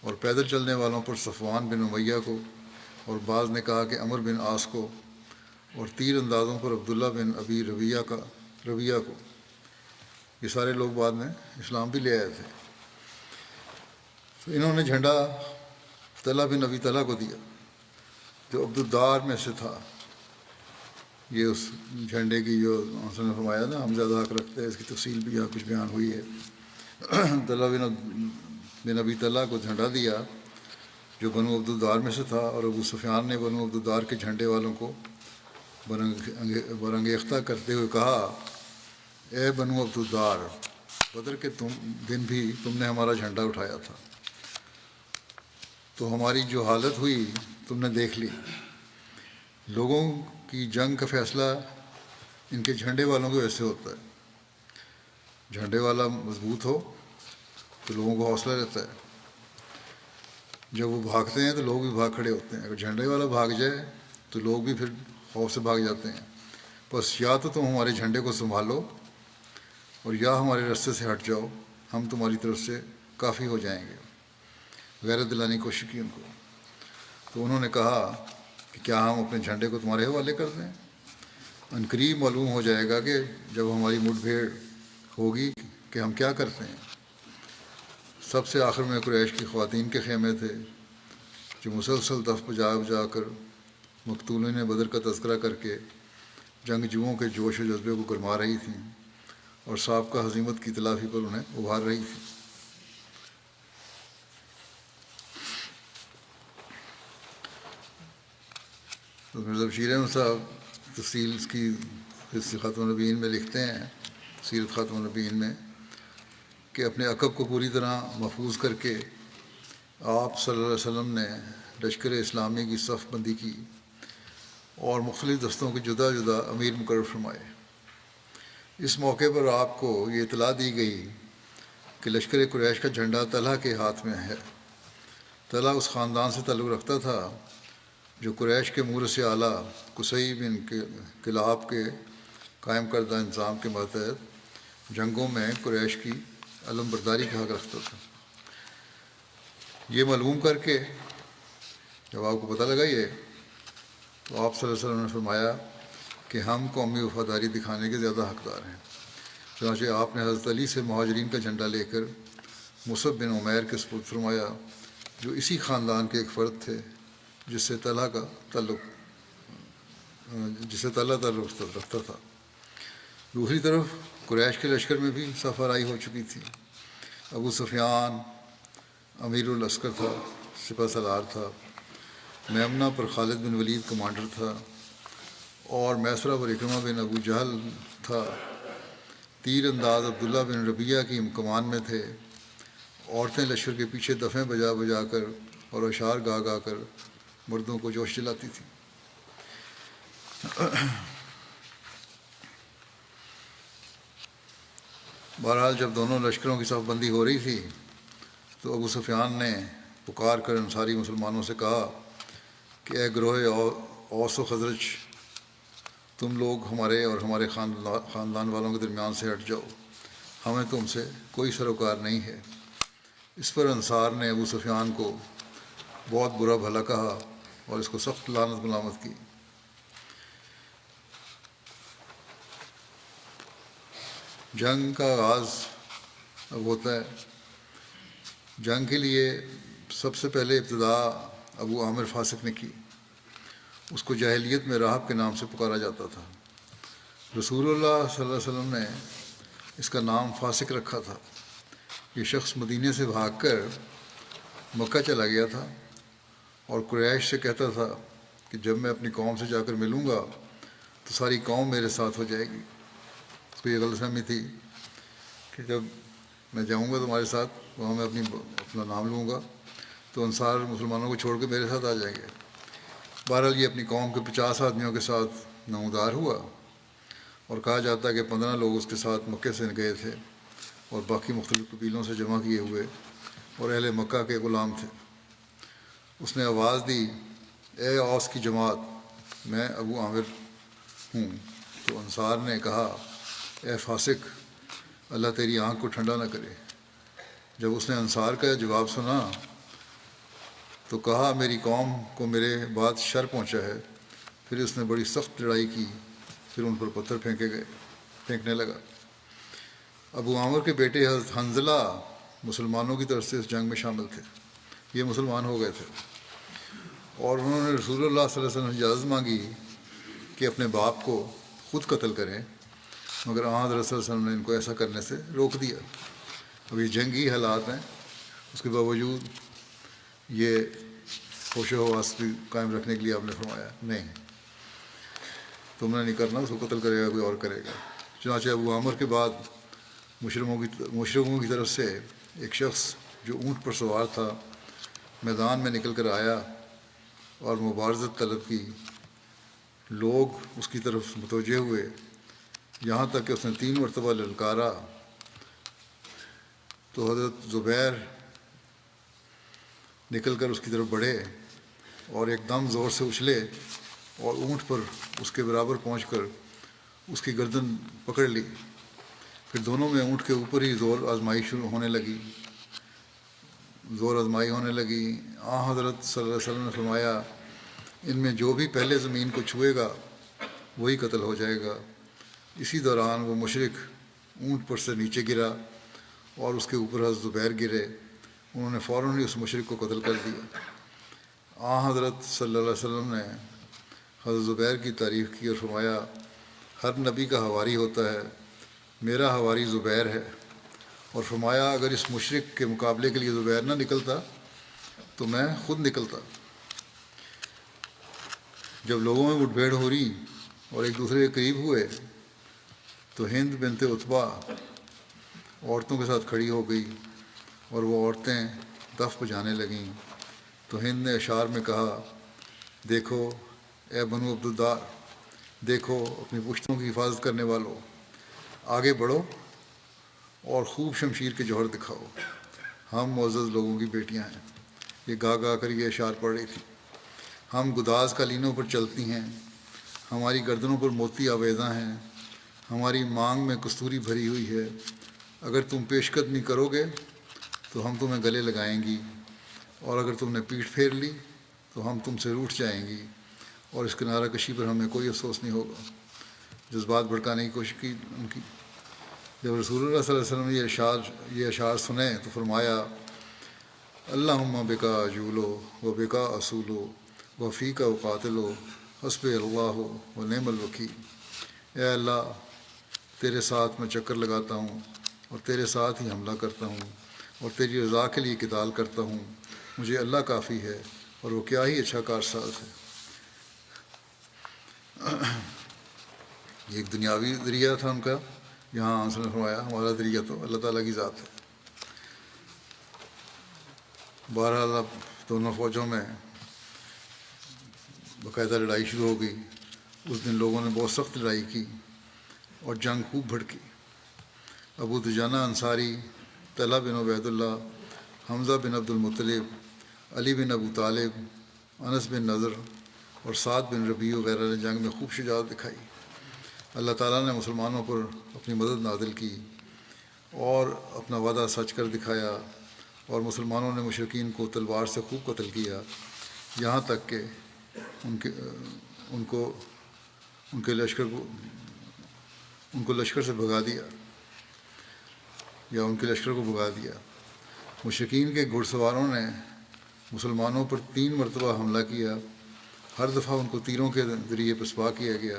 B: اور پیدل چلنے والوں پر صفوان بن امیہ کو، اور بعض نے کہا کہ عمر بن عاص کو، اور تیر اندازوں پر عبداللہ بن ابی ربیہ کو. یہ سارے لوگ بعد میں اسلام بھی لے آئے تھے. تو انہوں نے جھنڈا طلحہ بن ابی طلحہ کو دیا جو عبدالدار میں سے تھا. یہ اس جھنڈے کی جو حضرت نے فرمایا نا ہم زیادہ حق رکھتے ہیں، اس کی تفصیل بھی یہاں کچھ بیان ہوئی ہے. طلحہ بن ابی طلحہ کو جھنڈا دیا جو بنو عبدالدار میں سے تھا، اور ابو سفیان نے بنو عبدالدار کے جھنڈے والوں کو برانگیختہ کرتے ہوئے کہا اے بنو عبدالدار، بدر کے دن بھی تم نے ہمارا جھنڈا اٹھایا تھا، تو ہماری جو حالت ہوئی تم نے دیکھ لی. لوگوں کی جنگ کا فیصلہ ان کے جھنڈے والوں کی وجہ سے ہوتا ہے. جھنڈے والا مضبوط ہو تو لوگوں کو حوصلہ رہتا ہے. جب وہ بھاگتے ہیں تو لوگ بھی بھاگ کھڑے ہوتے ہیں. اگر جھنڈے والا بھاگ جائے تو لوگ بھی پھر خوف سے بھاگ جاتے ہیں. بس یا تو تم ہمارے جھنڈے کو سنبھالو اور یا ہمارے رستے سے ہٹ جاؤ، ہم تمہاری طرف سے کافی ہو جائیں گے. غیرت دلانے کی کوشش کی ان کو. تو انہوں نے کہا کہ کیا ہم اپنے جھنڈے کو تمہارے حوالے کر دیں؟ عنقریب معلوم ہو جائے گا کہ جب ہماری مٹ بھیڑ ہوگی کہ ہم کیا کرتے ہیں. سب سے آخر میں قریش کی خواتین کے خیمے تھے جو مسلسل دف بجا بجا کر مقتولین بدر کا تذکرہ کر کے جنگجوؤں کے جوش و جذبے کو گرما رہی تھیں اور سابقہ ہزیمت کی تلافی پر انہیں ابھار رہی تھیں. تو مرزا بشیر احمد صاحب تفصیل اس کی خاتم النبیین میں لکھتے ہیں، سیرت خاتم النبیین میں، کہ اپنے عقب کو پوری طرح محفوظ کر کے آپ صلی اللہ علیہ وسلم نے لشکر اسلامی کی صف بندی کی اور مختلف دستوں کے جدا جدا امیر مقرر فرمائے. اس موقع پر آپ کو یہ اطلاع دی گئی کہ لشکر قریش کا جھنڈا طلحہ کے ہاتھ میں ہے. طلحہ اس خاندان سے تعلق رکھتا تھا جو قریش کے مورث اعلیٰ قصی بن کلاب کے قائم کردہ انظام کے ماتحت جنگوں میں قریش کی علم برداری کا حق رکھتا تھا. یہ معلوم کر کے جب آپ کو پتہ لگا یہ، تو آپ صلی اللہ علیہ وسلم نے فرمایا کہ ہم قومی وفاداری دکھانے کے زیادہ حقدار ہیں. چنانچہ آپ نے حضرت علی سے مہاجرین کا جھنڈا لے کر مصعب بن عمیر کے سپرد فرمایا جو اسی خاندان کے ایک فرد تھے جس سے طلحہ تعلق رکھتا تھا. دوسری طرف قریش کے لشکر میں بھی صف آرائی ہو چکی تھی. ابو سفیان امیر العسکر تھا، سپہ سالار تھا. میمنہ پر خالد بن ولید کمانڈر تھا اور میسرہ پر اکرمہ بن ابو جہل تھا. تیر انداز عبداللہ بن ربیہ کی کمان میں تھے. عورتیں لشکر کے پیچھے دفیں بجا بجا کر اور اشعار گا گا کر مردوں کو جوش دلاتی تھیں. بہرحال جب دونوں لشکروں کی صف بندی ہو رہی تھی تو ابو سفیان نے پکار کر انصاری مسلمانوں سے کہا کہ اے گروہ اوس و خزرج، تم لوگ ہمارے اور ہمارے خاندان والوں کے درمیان سے ہٹ جاؤ، ہمیں تم سے کوئی سروکار نہیں ہے. اس پر انصار نے ابو سفیان کو بہت برا بھلا کہا اور اس کو سخت لعنت ملامت کی. جنگ کا آغاز اب ہوتا ہے. جنگ کے لیے سب سے پہلے ابتدا ابو عامر فاسق نے کی۔ اس کو جاہلیت میں راہب کے نام سے پکارا جاتا تھا۔ رسول اللہ صلی اللہ علیہ وسلم نے اس کا نام فاسق رکھا تھا۔ یہ شخص مدینے سے بھاگ کر مکہ چلا گیا تھا اور قریش سے کہتا تھا کہ جب میں اپنی قوم سے جا کر ملوں گا تو ساری قوم میرے ساتھ ہو جائے گی۔ اس کو یہ غلط فہمی تھی کہ جب میں جاؤں گا تمہارے ساتھ وہاں میں اپنا نام لوں گا تو انصار مسلمانوں کو چھوڑ کے میرے ساتھ آ جائیں گے۔ بہرحال یہ اپنی قوم کے 50 آدمیوں کے ساتھ نمودار ہوا، اور کہا جاتا ہے کہ 15 لوگ اس کے ساتھ مکے سے گئے تھے اور باقی مختلف قبیلوں سے جمع کیے ہوئے اور اہل مکہ کے غلام تھے۔ اس نے آواز دی، اے اوس کی جماعت، میں ابو عامر ہوں۔ تو انصار نے کہا، اے فاسق، اللہ تیری آنکھ کو ٹھنڈا نہ کرے۔ جب اس نے انصار کا جواب سنا تو کہا، میری قوم کو میرے بعد شر پہنچا ہے۔ پھر اس نے بڑی سخت لڑائی کی، پھر ان پر پتھر پھینکنے لگا۔ ابو عامر کے بیٹے حضرت حنظلہ مسلمانوں کی طرف سے اس جنگ میں شامل تھے۔ یہ مسلمان ہو گئے تھے اور انہوں نے رسول اللہ صلی اللہ علیہ وسلم سے اجازت مانگی کہ اپنے باپ کو خود قتل کریں، مگر حضرت صلی اللہ علیہ وسلم نے ان کو ایسا کرنے سے روک دیا۔ اب یہ جنگی حالات ہیں، اس کے باوجود یہ ہوش و حواس بھی قائم رکھنے کے لیے آپ نے فرمایا نہیں، تم نے نہیں کرنا، اس کو قتل کرے گا کوئی اور کرے گا۔ چنانچہ ابو عامر کے بعد مشرکوں کی طرف سے ایک شخص جو اونٹ پر سوار تھا میدان میں نکل کر آیا اور مبارزت طلب کی۔ لوگ اس کی طرف متوجہ ہوئے، یہاں تک کہ اس نے 3 مرتبہ للکارا تو حضرت زبیر نکل کر اس کی طرف بڑھے اور ایک دم زور سے اچھلے اور اونٹ پر اس کے برابر پہنچ کر اس کی گردن پکڑ لی۔ پھر دونوں میں اونٹ کے اوپر ہی زور آزمائی ہونے لگی۔ حضرت صلی اللہ علیہ وسلم نے فرمایا، ان میں جو بھی پہلے زمین کو چھوئے گا وہی قتل ہو جائے گا۔ اسی دوران وہ مشرک اونٹ پر سے نیچے گرا اور اس کے اوپر حضرت زبیر گرے۔ انہوں نے فوراً ہی اس مشرک کو قتل کر دیا۔ حضرت صلی اللہ علیہ وسلم نے حضرت زبیر کی تعریف کی اور فرمایا، ہر نبی کا حواری ہوتا ہے، میرا حواری زبیر ہے۔ اور فرمایا، اگر اس مشرک کے مقابلے کے لیے زبیر نہ نکلتا تو میں خود نکلتا۔ جب لوگوں میں مٹ بھیڑ ہو رہی اور ایک دوسرے کے قریب ہوئے تو ہند بنت عتبہ عورتوں کے ساتھ کھڑی ہو گئی اور وہ عورتیں دف بجانے لگیں۔ تو ہند نے اشعار میں کہا، دیکھو اے بنو عبدالدار، دیکھو اپنی پشتوں کی حفاظت کرنے والوں، آگے بڑھو اور خوب شمشیر کے جوہر دکھاؤ، ہم معزز لوگوں کی بیٹیاں ہیں۔ یہ گا گا کر یہ اشعار پڑھ رہی تھی۔ ہم گداز قالینوں پر چلتی ہیں، ہماری گردنوں پر موتی آویزاں ہیں، ہماری مانگ میں کستوری بھری ہوئی ہے۔ اگر تم پیش قدمی کرو گے تو ہم تمہیں گلے لگائیں گی، اور اگر تم نے پیٹھ پھیر لی تو ہم تم سے روٹھ جائیں گی، اور اس کنارہ کشی پر ہمیں کوئی افسوس نہیں ہوگا۔ جذبات بھڑکانے کی کوشش کی ان کی۔ جب رسول اللہ صلی اللہ علیہ وسلم نے یہ اشعار سنے تو فرمایا، اللہم بکا اجولو و بکا اصولو و فیکا اقاتلو حسب اللہ و نعم الوکیل۔ اے اللہ، تیرے ساتھ میں چکر لگاتا ہوں اور تیرے ساتھ ہی حملہ کرتا ہوں اور تیری رضا کے لیے قتال کرتا ہوں، مجھے اللہ کافی ہے اور وہ کیا ہی اچھا کارساز ہے۔ یہ ایک دنیاوی ذریعہ تھا ان کا۔ یہاں آپ نے فرمایا ہمارا ذریعہ تو اللہ تعالیٰ کی ذات ہے۔ بہرحال اب دونوں فوجوں میں باقاعدہ لڑائی شروع ہو گئی۔ اس دن لوگوں نے بہت سخت لڑائی کی اور جنگ خوب بھڑکی۔ ابو دجانہ انصاری، طلحہ بن عبید اللہ، حمزہ بن عبد المطلب، علی بن ابو طالب، انس بن نضر اور سعد بن ربیع وغیرہ نے جنگ میں خوب شجاعت دکھائی۔ اللہ تعالیٰ نے مسلمانوں پر اپنی مدد نازل کی اور اپنا وعدہ سچ کر دکھایا، اور مسلمانوں نے مشرکین کو تلوار سے خوب قتل کیا، یہاں تک کہ ان کے لشکر سے بھگا دیا یا ان کے لشکر کو بھگا دیا۔ مشرکین کے گھڑ سواروں نے مسلمانوں پر 3 مرتبہ حملہ کیا، ہر دفعہ ان کو تیروں کے ذریعے پسپا کیا گیا۔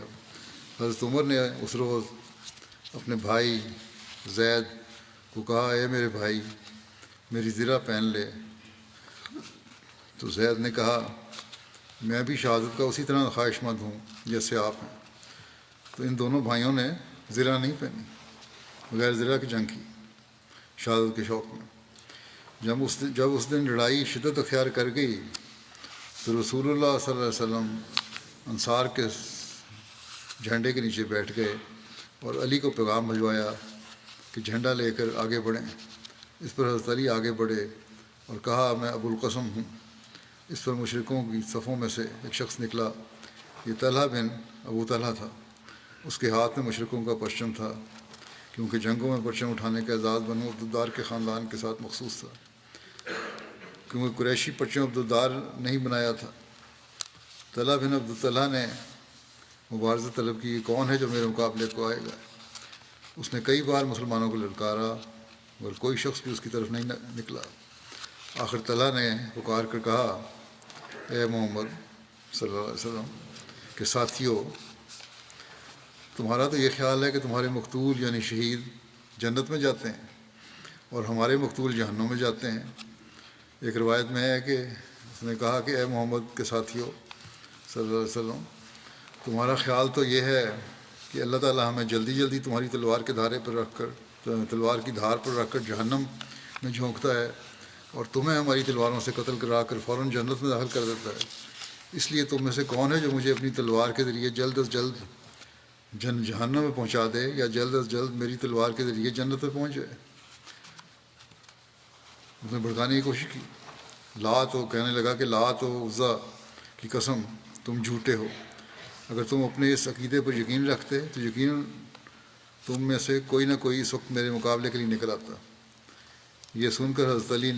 B: حضرت عمر نے اس روز اپنے بھائی زید کو کہا، اے میرے بھائی میری زرہ پہن لے۔ تو زید نے کہا، میں بھی شہادت کا اسی طرح خواہش مند ہوں جیسے آپ ہیں۔ تو ان دونوں بھائیوں نے زرہ نہیں پہنی، بغیر زرہ کی جنگ کی شہادت کے شوق میں۔ جب اس دن لڑائی شدت اختیار کر گئی تو رسول اللہ صلی اللہ علیہ وسلم انصار کے جھنڈے کے نیچے بیٹھ گئے اور علی کو پیغام بھجوایا کہ جھنڈا لے کر آگے بڑھیں۔ اس پر حضرت علی آگے بڑھے اور کہا، میں ابو القاسم ہوں۔ اس پر مشرکوں کی صفوں میں سے ایک شخص نکلا، یہ طلحہ بن ابو طلحہ تھا۔ اس کے ہاتھ میں مشرکوں کا پرچم تھا، کیونکہ جنگوں میں پرچم اٹھانے کا اعزاز بنو عبدالدار کے خاندان کے ساتھ مخصوص تھا، کیونکہ قریشی پرچم عبدالدار نہیں بنایا تھا۔ طلحہ بن عبدالطلحہ نے مبارزہ طلب کی، یہ کون ہے جو میرے مقابلے کو آئے گا؟ اس نے کئی بار مسلمانوں کو للکارا مگر کوئی شخص بھی اس کی طرف نہیں نکلا۔ آخر طلحہ نے پکار کر کہا، اے محمد صلی اللہ علیہ وسلم کے ساتھیوں، تمہارا تو یہ خیال ہے کہ تمہارے مقتول یعنی شہید جنت میں جاتے ہیں اور ہمارے مقتول جہنم میں جاتے ہیں۔ ایک روایت میں ہے کہ اس نے کہا کہ اے محمد کے ساتھیوں صلی اللہ علیہ وسلم، تمہارا خیال تو یہ ہے کہ اللہ تعالیٰ ہمیں جلدی جلدی تمہاری تلوار کی دھار پر رکھ کر جہنم میں جھونکتا ہے اور تمہیں ہماری تلواروں سے قتل کرا کر فوراً جنت میں داخل کر دیتا ہے۔ اس لیے تم میں سے کون ہے جو مجھے اپنی تلوار کے ذریعے جلد از جلد جہنم میں پہنچا دے یا جلد از جلد میری تلوار کے ذریعے جنت میں پہنچ جائے؟ اس نے بھڑکانے کی کوشش کی۔ کہنے لگا کہ لات و عزیٰ کی قسم تم جھوٹے ہو، اگر تم اپنے اس عقیدے پر یقین رکھتے تو یقیناً تم میں سے کوئی نہ کوئی اس وقت میرے مقابلے کے لیے نکل آتا۔ یہ سن کر حضرت علی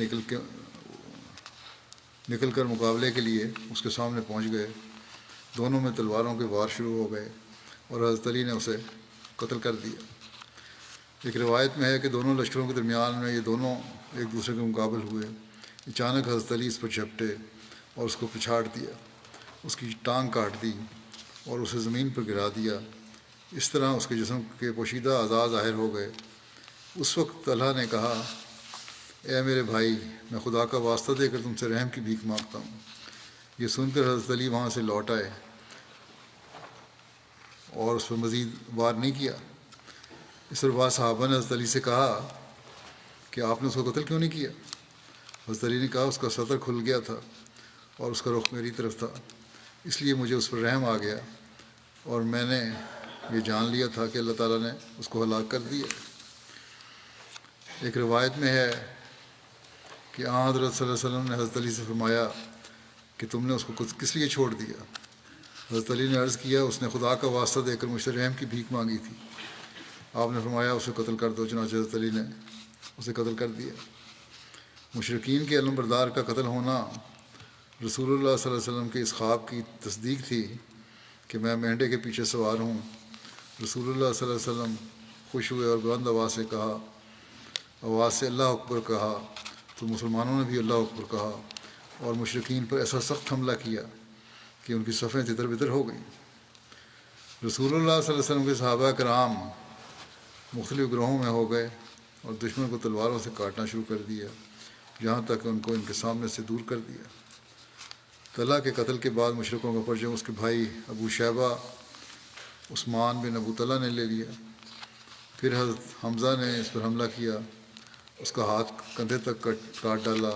B: نکل کر مقابلے کے لیے اس کے سامنے پہنچ گئے۔ دونوں میں تلواروں کے وار شروع ہو گئے اور حضرت علی نے اسے قتل کر دیا۔ ایک روایت میں ہے کہ دونوں لشکروں کے درمیان میں یہ دونوں ایک دوسرے کے مقابل ہوئے۔ اچانک حضرت علی اس پر جھپٹے اور اس کو پچھاڑ دیا، اس کی ٹانگ کاٹ دی اور اسے زمین پر گرا دیا۔ اس طرح اس کے جسم کے پوشیدہ اعضاء ظاہر ہو گئے۔ اس وقت طلحہ نے کہا، اے میرے بھائی، میں خدا کا واسطہ دے کر تم سے رحم کی بھیک مانگتا ہوں۔ یہ سن کر حضرت علی وہاں سے لوٹ آئے اور اس پر مزید وار نہیں کیا۔ اس پر بعض صحابہ نے حضرت علی سے کہا کہ آپ نے اس کو قتل کیوں نہیں کیا؟ حضرت علی نے کہا، اس کا سطر کھل گیا تھا اور اس کا رخ میری طرف تھا، اس لیے مجھے اس پر رحم آ گیا اور میں نے یہ جان لیا تھا کہ اللہ تعالیٰ نے اس کو ہلاک کر دیا۔ ایک روایت میں ہے کہ حضرت صلی اللہ علیہ وسلم نے حضرت علی سے فرمایا کہ تم نے اس کو کس لیے چھوڑ دیا؟ حضرت علی نے عرض کیا، اس نے خدا کا واسطہ دے کر مجھ سے رحم کی بھیک مانگی تھی۔ آپ نے فرمایا، اسے قتل کر دو۔ چنانچہ حضرت علی نے اسے قتل کر دیا۔ مشرکین کے علم بردار کا قتل ہونا رسول اللہ صلی اللہ علیہ وسلم کے اس خواب کی تصدیق تھی کہ میں مینڈے کے پیچھے سوار ہوں۔ رسول اللہ صلی اللہ علیہ وسلم خوش ہوئے اور بلند آواز سے اللہ اکبر کہا تو مسلمانوں نے بھی اللہ اکبر کہا اور مشرکین پر ایسا سخت حملہ کیا کہ ان کی صفیں تتر بتر ہو گئیں۔ رسول اللہ صلی اللہ علیہ وسلم کے صحابہ کرام مختلف گروہوں میں ہو گئے اور دشمن کو تلواروں سے کاٹنا شروع کر دیا، یہاں تک کہ ان کو ان کے سامنے سے دور کر دیا۔ طلحہ کے قتل کے بعد مشرکوں کا پرچم اس کے بھائی ابو شیبہ عثمان بن ابو طلحہ نے لے لیا۔ پھر حضرت حمزہ نے اس پر حملہ کیا، اس کا ہاتھ کندھے تک کاٹ ڈالا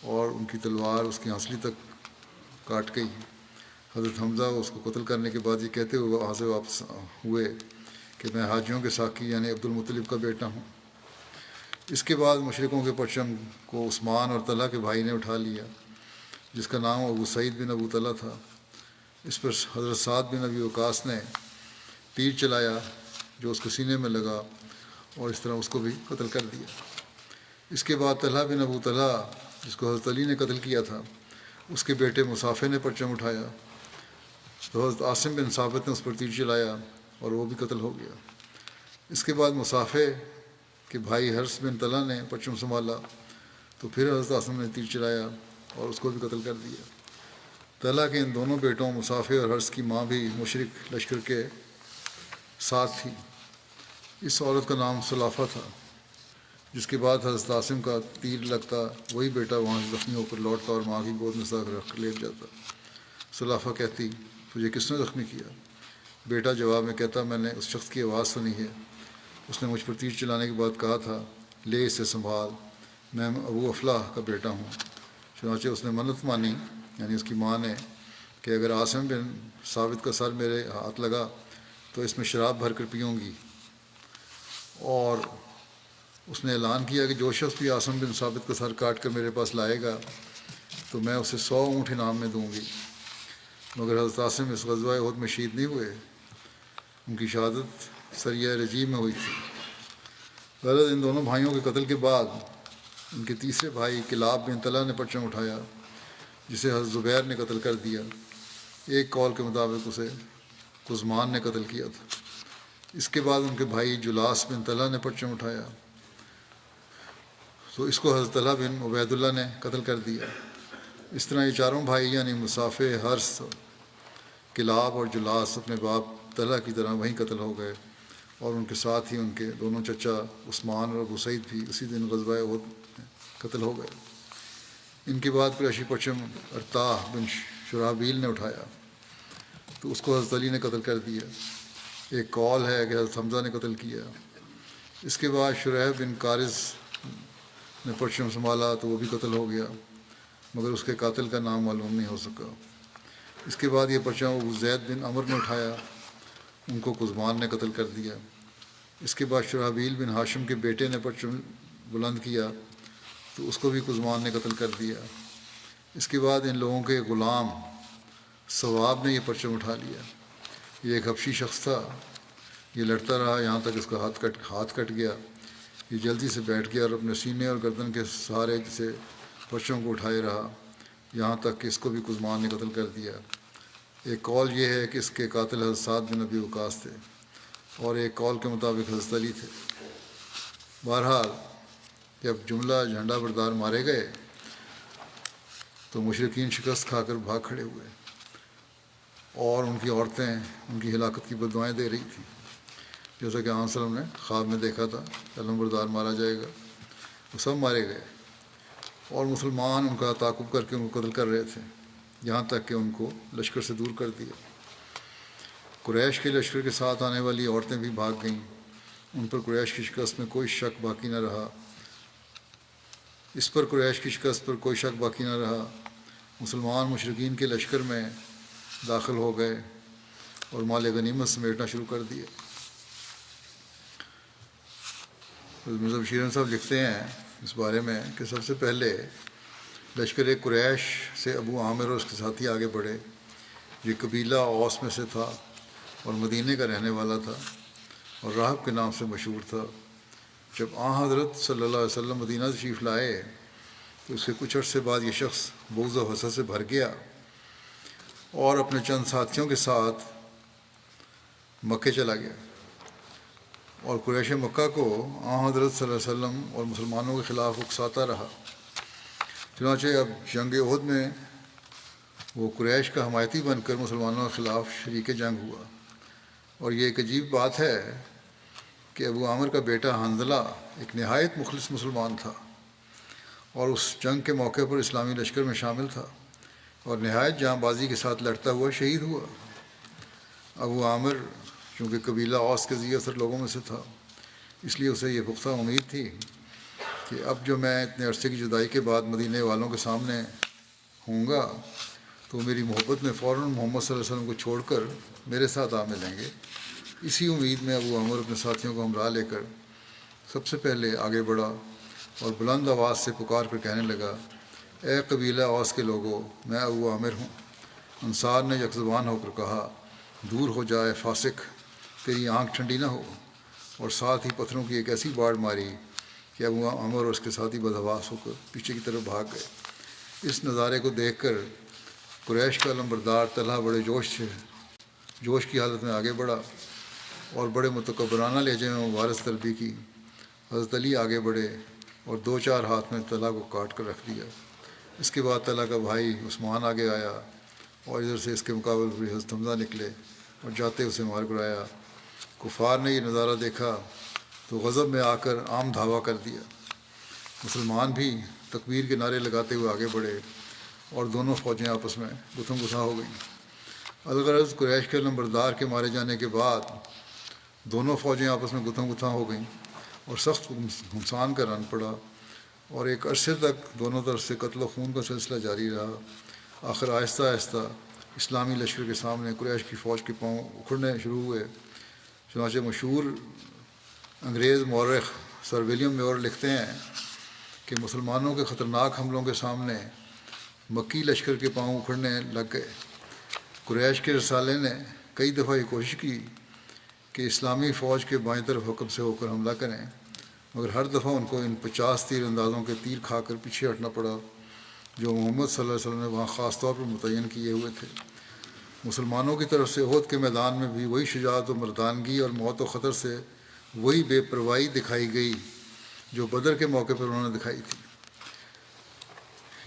B: اور ان کی تلوار اس کی ہنسلی تک کاٹ گئی۔ حضرت حمزہ اس کو قتل کرنے کے بعد یہ کہتے ہوئے وہاں سے واپس ہوئے کہ میں حاجیوں کے ساقی یعنی عبد المطلب کا بیٹا ہوں۔ اس کے بعد مشرکوں کے پرچم کو عثمان اور طلحہ کے بھائی نے اٹھا لیا، جس کا نام ابو سعید بن ابو طلحہ تھا۔ اس پر حضرت سعد بن ابی وقاص نے تیر چلایا جو اس کو سینے میں لگا اور اس طرح اس کو بھی قتل کر دیا۔ اس کے بعد طلحہ بن ابو طلحہ، جس کو حضرت علی نے قتل کیا تھا، اس کے بیٹے مصافے نے پرچم اٹھایا تو حضرت عاصم بن ثابت نے اس پر تیر چلایا اور وہ بھی قتل ہو گیا۔ اس کے بعد مصافے کے بھائی حرث بن طلحہ نے پرچم سنبھالا تو پھر حضرت عاصم نے تیر چلایا اور اس کو بھی قتل کر دیا۔ طلحہ کے ان دونوں بیٹوں مصافح اور حرث کی ماں بھی مشرک لشکر کے ساتھ تھی۔ اس عورت کا نام سلافہ تھا، جس کے بعد حضرت عاصم کا تیر لگتا وہی بیٹا وہاں سے زخمی ہو کر لوٹتا اور ماں کی گود میں سر رکھ کر لیٹ جاتا۔ سلافہ کہتی تجھے کس نے زخمی کیا؟ بیٹا جواب میں کہتا میں نے اس شخص کی آواز سنی ہے، اس نے مجھ پر تیر چلانے کے بعد کہا تھا لے اسے سنبھال، میں ابو افلاح کا بیٹا ہوں۔ چنانچہ اس نے منت مانی، یعنی اس کی ماں نے، کہ اگر عاصم بن ثابت کا سر میرے ہاتھ لگا تو اس میں شراب بھر کر پیوں گی، اور اس نے اعلان کیا کہ جو شخص بھی عاصم بن ثابت کا سر کاٹ کر میرے پاس لائے گا تو میں اسے 100 اونٹ انعام میں دوں گی۔ مگر حضرت عاصم اس غزوہ احد میں شہید نہیں ہوئے، ان کی شہادت سریہ رجیع میں ہوئی تھی۔ غرض ان دونوں بھائیوں کے قتل کے بعد ان کے تیسرے بھائی کلاب بن طلحہ نے پرچم اٹھایا، جسے حضرت زبیر نے قتل کر دیا۔ ایک قول کے مطابق اسے قزمان نے قتل کیا تھا۔ اس کے بعد ان کے بھائی جلاس بن طلحہ نے پرچم اٹھایا، تو اس کو حضرت طلحہ بن عبید اللہ نے قتل کر دیا۔ اس طرح یہ چاروں بھائی یعنی مصافح، حرث، کلاب اور جلاس اپنے باپ طلحہ کی طرح وہیں قتل ہو گئے، اور ان کے ساتھ ہی ان کے دونوں چچا عثمان اور ابو سعید بھی اسی دن غزوہ احد میں قتل ہو گئے۔ ان کے بعد قریشی پرچم ارطاح بن شرحبیل نے اٹھایا، تو اس کو حضرت علی نے قتل کر دیا۔ ایک قول ہے کہ حضرت حمزہ نے قتل کیا۔ اس کے بعد شریح بن کارث نے پرچم سنبھالا تو وہ بھی قتل ہو گیا، مگر اس کے قاتل کا نام معلوم نہیں ہو سکا۔ اس کے بعد یہ پرچم ابو زید بن عمر نے اٹھایا، ان کو قزمان نے قتل کر دیا۔ اس کے بعد شرحبیل بن ہاشم کے بیٹے نے پرچم بلند کیا تو اس کو بھی قزمان نے قتل کر دیا۔ اس کے بعد ان لوگوں کے غلام ثواب نے یہ پرچم اٹھا لیا۔ یہ ایک حبشی شخص تھا، یہ لڑتا رہا یہاں تک اس کا ہاتھ کٹ گیا۔ یہ جلدی سے بیٹھ گیا اور اپنے سینے اور گردن کے سہارے سے پرچم کو اٹھائے رہا، یہاں تک کہ اس کو بھی قزمان نے قتل کر دیا۔ ایک قول یہ ہے کہ اس کے قاتل حضرت سعد بن ابی وقاص تھے، اور ایک قول کے مطابق حضرت علی تھے۔ بہرحال جب جملہ جھنڈا بردار مارے گئے تو مشرکین شکست کھا کر بھاگ کھڑے ہوئے، اور ان کی عورتیں ان کی ہلاکت کی بددعائیں دے رہی تھیں، جیسا کہ آن وسلم نے خواب میں دیکھا تھا علم بردار مارا جائے گا۔ وہ سب مارے گئے، اور مسلمان ان کا تعاقب کر کے ان کو قتل کر رہے تھے، یہاں تک کہ ان کو لشکر سے دور کر دیا۔ قریش کے لشکر کے ساتھ آنے والی عورتیں بھی بھاگ گئیں، ان پر قریش کی شکست میں کوئی شک باقی نہ رہا۔ اس پر قریش کی شکست پر کوئی شک باقی نہ رہا۔ مسلمان مشرکین کے لشکر میں داخل ہو گئے اور مال غنیمت سمیٹنا شروع کر دیا۔ مرزا بشیر صاحب لکھتے ہیں اس بارے میں کہ سب سے پہلے لشکر قریش سے ابو عامر اور اس کے ساتھی آگے بڑھے۔ یہ قبیلہ اوس میں سے تھا اور مدینے کا رہنے والا تھا اور راہب کے نام سے مشہور تھا۔ جب حضرت صلی اللہ علیہ وسلم مدینہ تشریف لائے تو اس کے کچھ عرصے بعد یہ شخص بغض و حسد سے بھر گیا اور اپنے چند ساتھیوں کے ساتھ مکے چلا گیا، اور قریش مکہ کو حضرت صلی اللہ علیہ وسلم اور مسلمانوں کے خلاف اکساتا رہا۔ چنانچہ اب جنگ احد میں وہ قریش کا حمایتی بن کر مسلمانوں کے خلاف شریک جنگ ہوا۔ اور یہ ایک عجیب بات ہے کہ ابو عامر کا بیٹا حنظلہ ایک نہایت مخلص مسلمان تھا، اور اس جنگ کے موقع پر اسلامی لشکر میں شامل تھا اور نہایت جاں بازی کے ساتھ لڑتا ہوا شہید ہوا۔ ابو عامر چونکہ قبیلہ اوس کے ذی اثر لوگوں میں سے تھا، اس لیے اسے یہ پختہ امید تھی کہ اب جو میں اتنے عرصے کی جدائی کے بعد مدینے والوں کے سامنے ہوں گا تو میری محبت میں فوراً محمد صلی اللہ علیہ وسلم کو چھوڑ کر میرے ساتھ آ ملیں گے۔ اسی امید میں ابو عامر اپنے ساتھیوں کو ہمراہ لے کر سب سے پہلے آگے بڑھا اور بلند آواز سے پکار کر کہنے لگا، اے قبیلہ اوس کے لوگوں، میں ابو عامر ہوں۔ انصار نے یک زبان ہو کر کہا، دور ہو جائے فاسق، تیری آنکھ ٹھنڈی نہ ہو، اور ساتھ ہی پتھروں کی ایک ایسی باڑ ماری کہ ابو عامر اور اس کے ساتھی بدحواس ہو کر پیچھے کی طرف بھاگ گئے۔ اس نظارے کو دیکھ کر قریش کا علمبردار طلحہ بڑے جوش کی حالت میں آگے بڑھا اور بڑے متکبرانہ لہجے میں مبارز طلبی کی۔ حضرت علی آگے بڑھے اور 2-4 ہاتھ میں طلحہ کو کاٹ کر رکھ دیا۔ اس کے بعد طلحہ کا بھائی عثمان آگے آیا اور ادھر سے اس کے مقابل بھی حضرت حمزہ نکلے اور جاتے اسے مار گرایا۔ کفار نے یہ نظارہ دیکھا تو غضب میں آ کر عام دھاوا کر دیا۔ مسلمان بھی تکبیر کے نعرے لگاتے ہوئے آگے بڑھے اور دونوں فوجیں آپس میں گتھم گتھا ہو گئیں۔ الغرض قریش کے نمبردار کے مارے جانے کے بعد دونوں فوجیں آپس میں گتھم گتھا ہو گئیں اور سخت گھمسان کا رن پڑا، اور ایک عرصے تک دونوں طرف سے قتل و خون کا سلسلہ جاری رہا۔ آخر آہستہ آہستہ اسلامی لشکر کے سامنے قریش کی فوج کے پاؤں اکھڑنے شروع ہوئے۔ چنانچہ مشہور انگریز مورخ سر ولیم میور لکھتے ہیں کہ مسلمانوں کے خطرناک حملوں کے سامنے مکی لشکر کے پاؤں اکھڑنے لگ گئے۔ قریش کے رسالے نے کئی دفعہ یہ کوشش کی کہ اسلامی فوج کے بائیں طرف حکم سے ہو کر حملہ کریں، مگر ہر دفعہ ان کو ان 50 تیر اندازوں کے تیر کھا کر پیچھے ہٹنا پڑا جو محمد صلی اللہ علیہ وسلم نے وہاں خاص طور پر متعین کیے ہوئے تھے۔ مسلمانوں کی طرف سے احد کے میدان میں بھی وہی شجاعت و مردانگی اور موت و خطر سے وہی بے پرواہی دکھائی گئی جو بدر کے موقع پر انہوں نے دکھائی تھی۔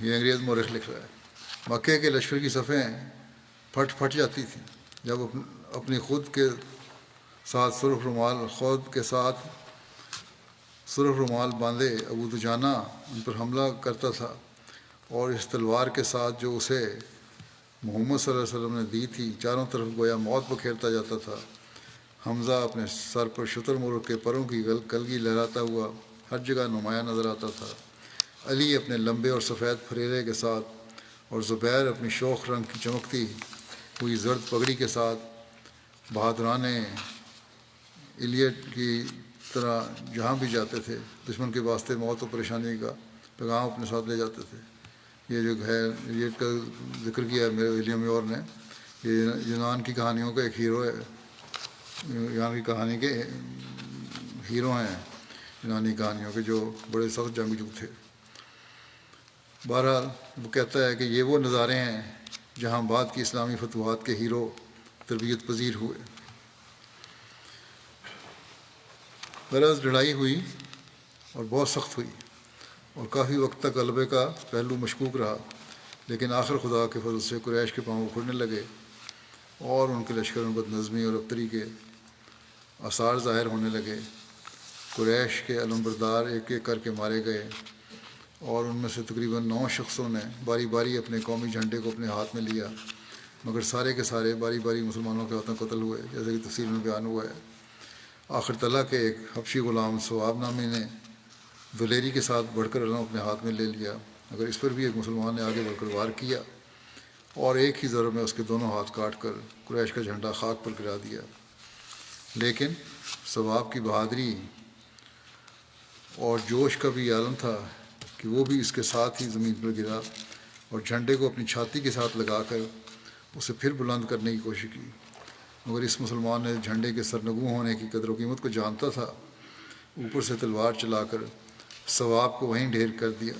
B: یہ انگریز مورخ لکھ رہا ہے۔ مکے کے لشکر کی صفیں پھٹ جاتی تھیں جب اپنی خود کے ساتھ سرخ رومال باندھے ابو دجانہ ان پر حملہ کرتا تھا، اور اس تلوار کے ساتھ جو اسے محمد صلی اللہ علیہ وسلم نے دی تھی چاروں طرف گویا موت بکھیرتا جاتا تھا۔ حمزہ اپنے سر پر شتر مرغ کے پروں کی کلگی لہراتا ہوا ہر جگہ نمایاں نظر آتا تھا۔ علی اپنے لمبے اور سفید پھریرے کے ساتھ، اور زبیر اپنی شوخ رنگ کی چمکتی ہوئی زرد پگڑی کے ساتھ بہادران ایلیٹ کی طرح جہاں بھی جاتے تھے دشمن کے واسطے موت و پریشانی کا پیغام اپنے ساتھ لے جاتے تھے۔ یہ جو ہے ایلیٹ کا ذکر کیا ہے میرے ولیم میور نے، یہ یونان کی کہانیوں کا ایک ہیرو ہے، یونان کی کہانی کے ہیرو ہیں، یونانی کہانیوں کے جو بڑے سخت جنگجو تھے۔ بہرحال وہ کہتا ہے کہ یہ وہ نظارے ہیں جہاں بعد کی اسلامی فتوحات کے ہیرو تربیت پذیر ہوئے۔ غرض لڑائی ہوئی اور بہت سخت ہوئی اور کافی وقت تک غلبے کا پہلو مشکوک رہا، لیکن آخر خدا کے فضل سے قریش کے پاؤں اکھڑنے لگے اور ان کے لشکر میں بد نظمی اور ابتری کے آثار ظاہر ہونے لگے۔ قریش کے علمبردار ایک ایک کر کے مارے گئے، اور ان میں سے تقریباً 9 شخصوں نے باری باری اپنے قومی جھنڈے کو اپنے ہاتھ میں لیا، مگر سارے کے سارے باری باری مسلمانوں کے ہاتھوں قتل ہوئے، جیسے کہ تفسیر میں بیان ہوا ہے۔ آخر طلحہ کے ایک حبشی غلام ثواب نامی نے دلیری کے ساتھ بڑھ کر علم اپنے ہاتھ میں لے لیا، مگر اس پر بھی ایک مسلمان نے آگے بڑھ کر وار کیا اور ایک ہی ضرب میں اس کے دونوں ہاتھ کاٹ کر قریش کا جھنڈا خاک پر گرا دیا۔ لیکن ثواب کی بہادری اور جوش کا بھی عالم تھا کہ وہ بھی اس کے ساتھ ہی زمین پر گرا اور جھنڈے کو اپنی چھاتی کے ساتھ لگا کر اسے پھر بلند کرنے کی کوشش کی، مگر اس مسلمان نے جھنڈے کے سرنگوں ہونے کی قدر و قیمت کو جانتا تھا، اوپر سے تلوار چلا کر ثواب کو وہیں ڈھیر کر دیا۔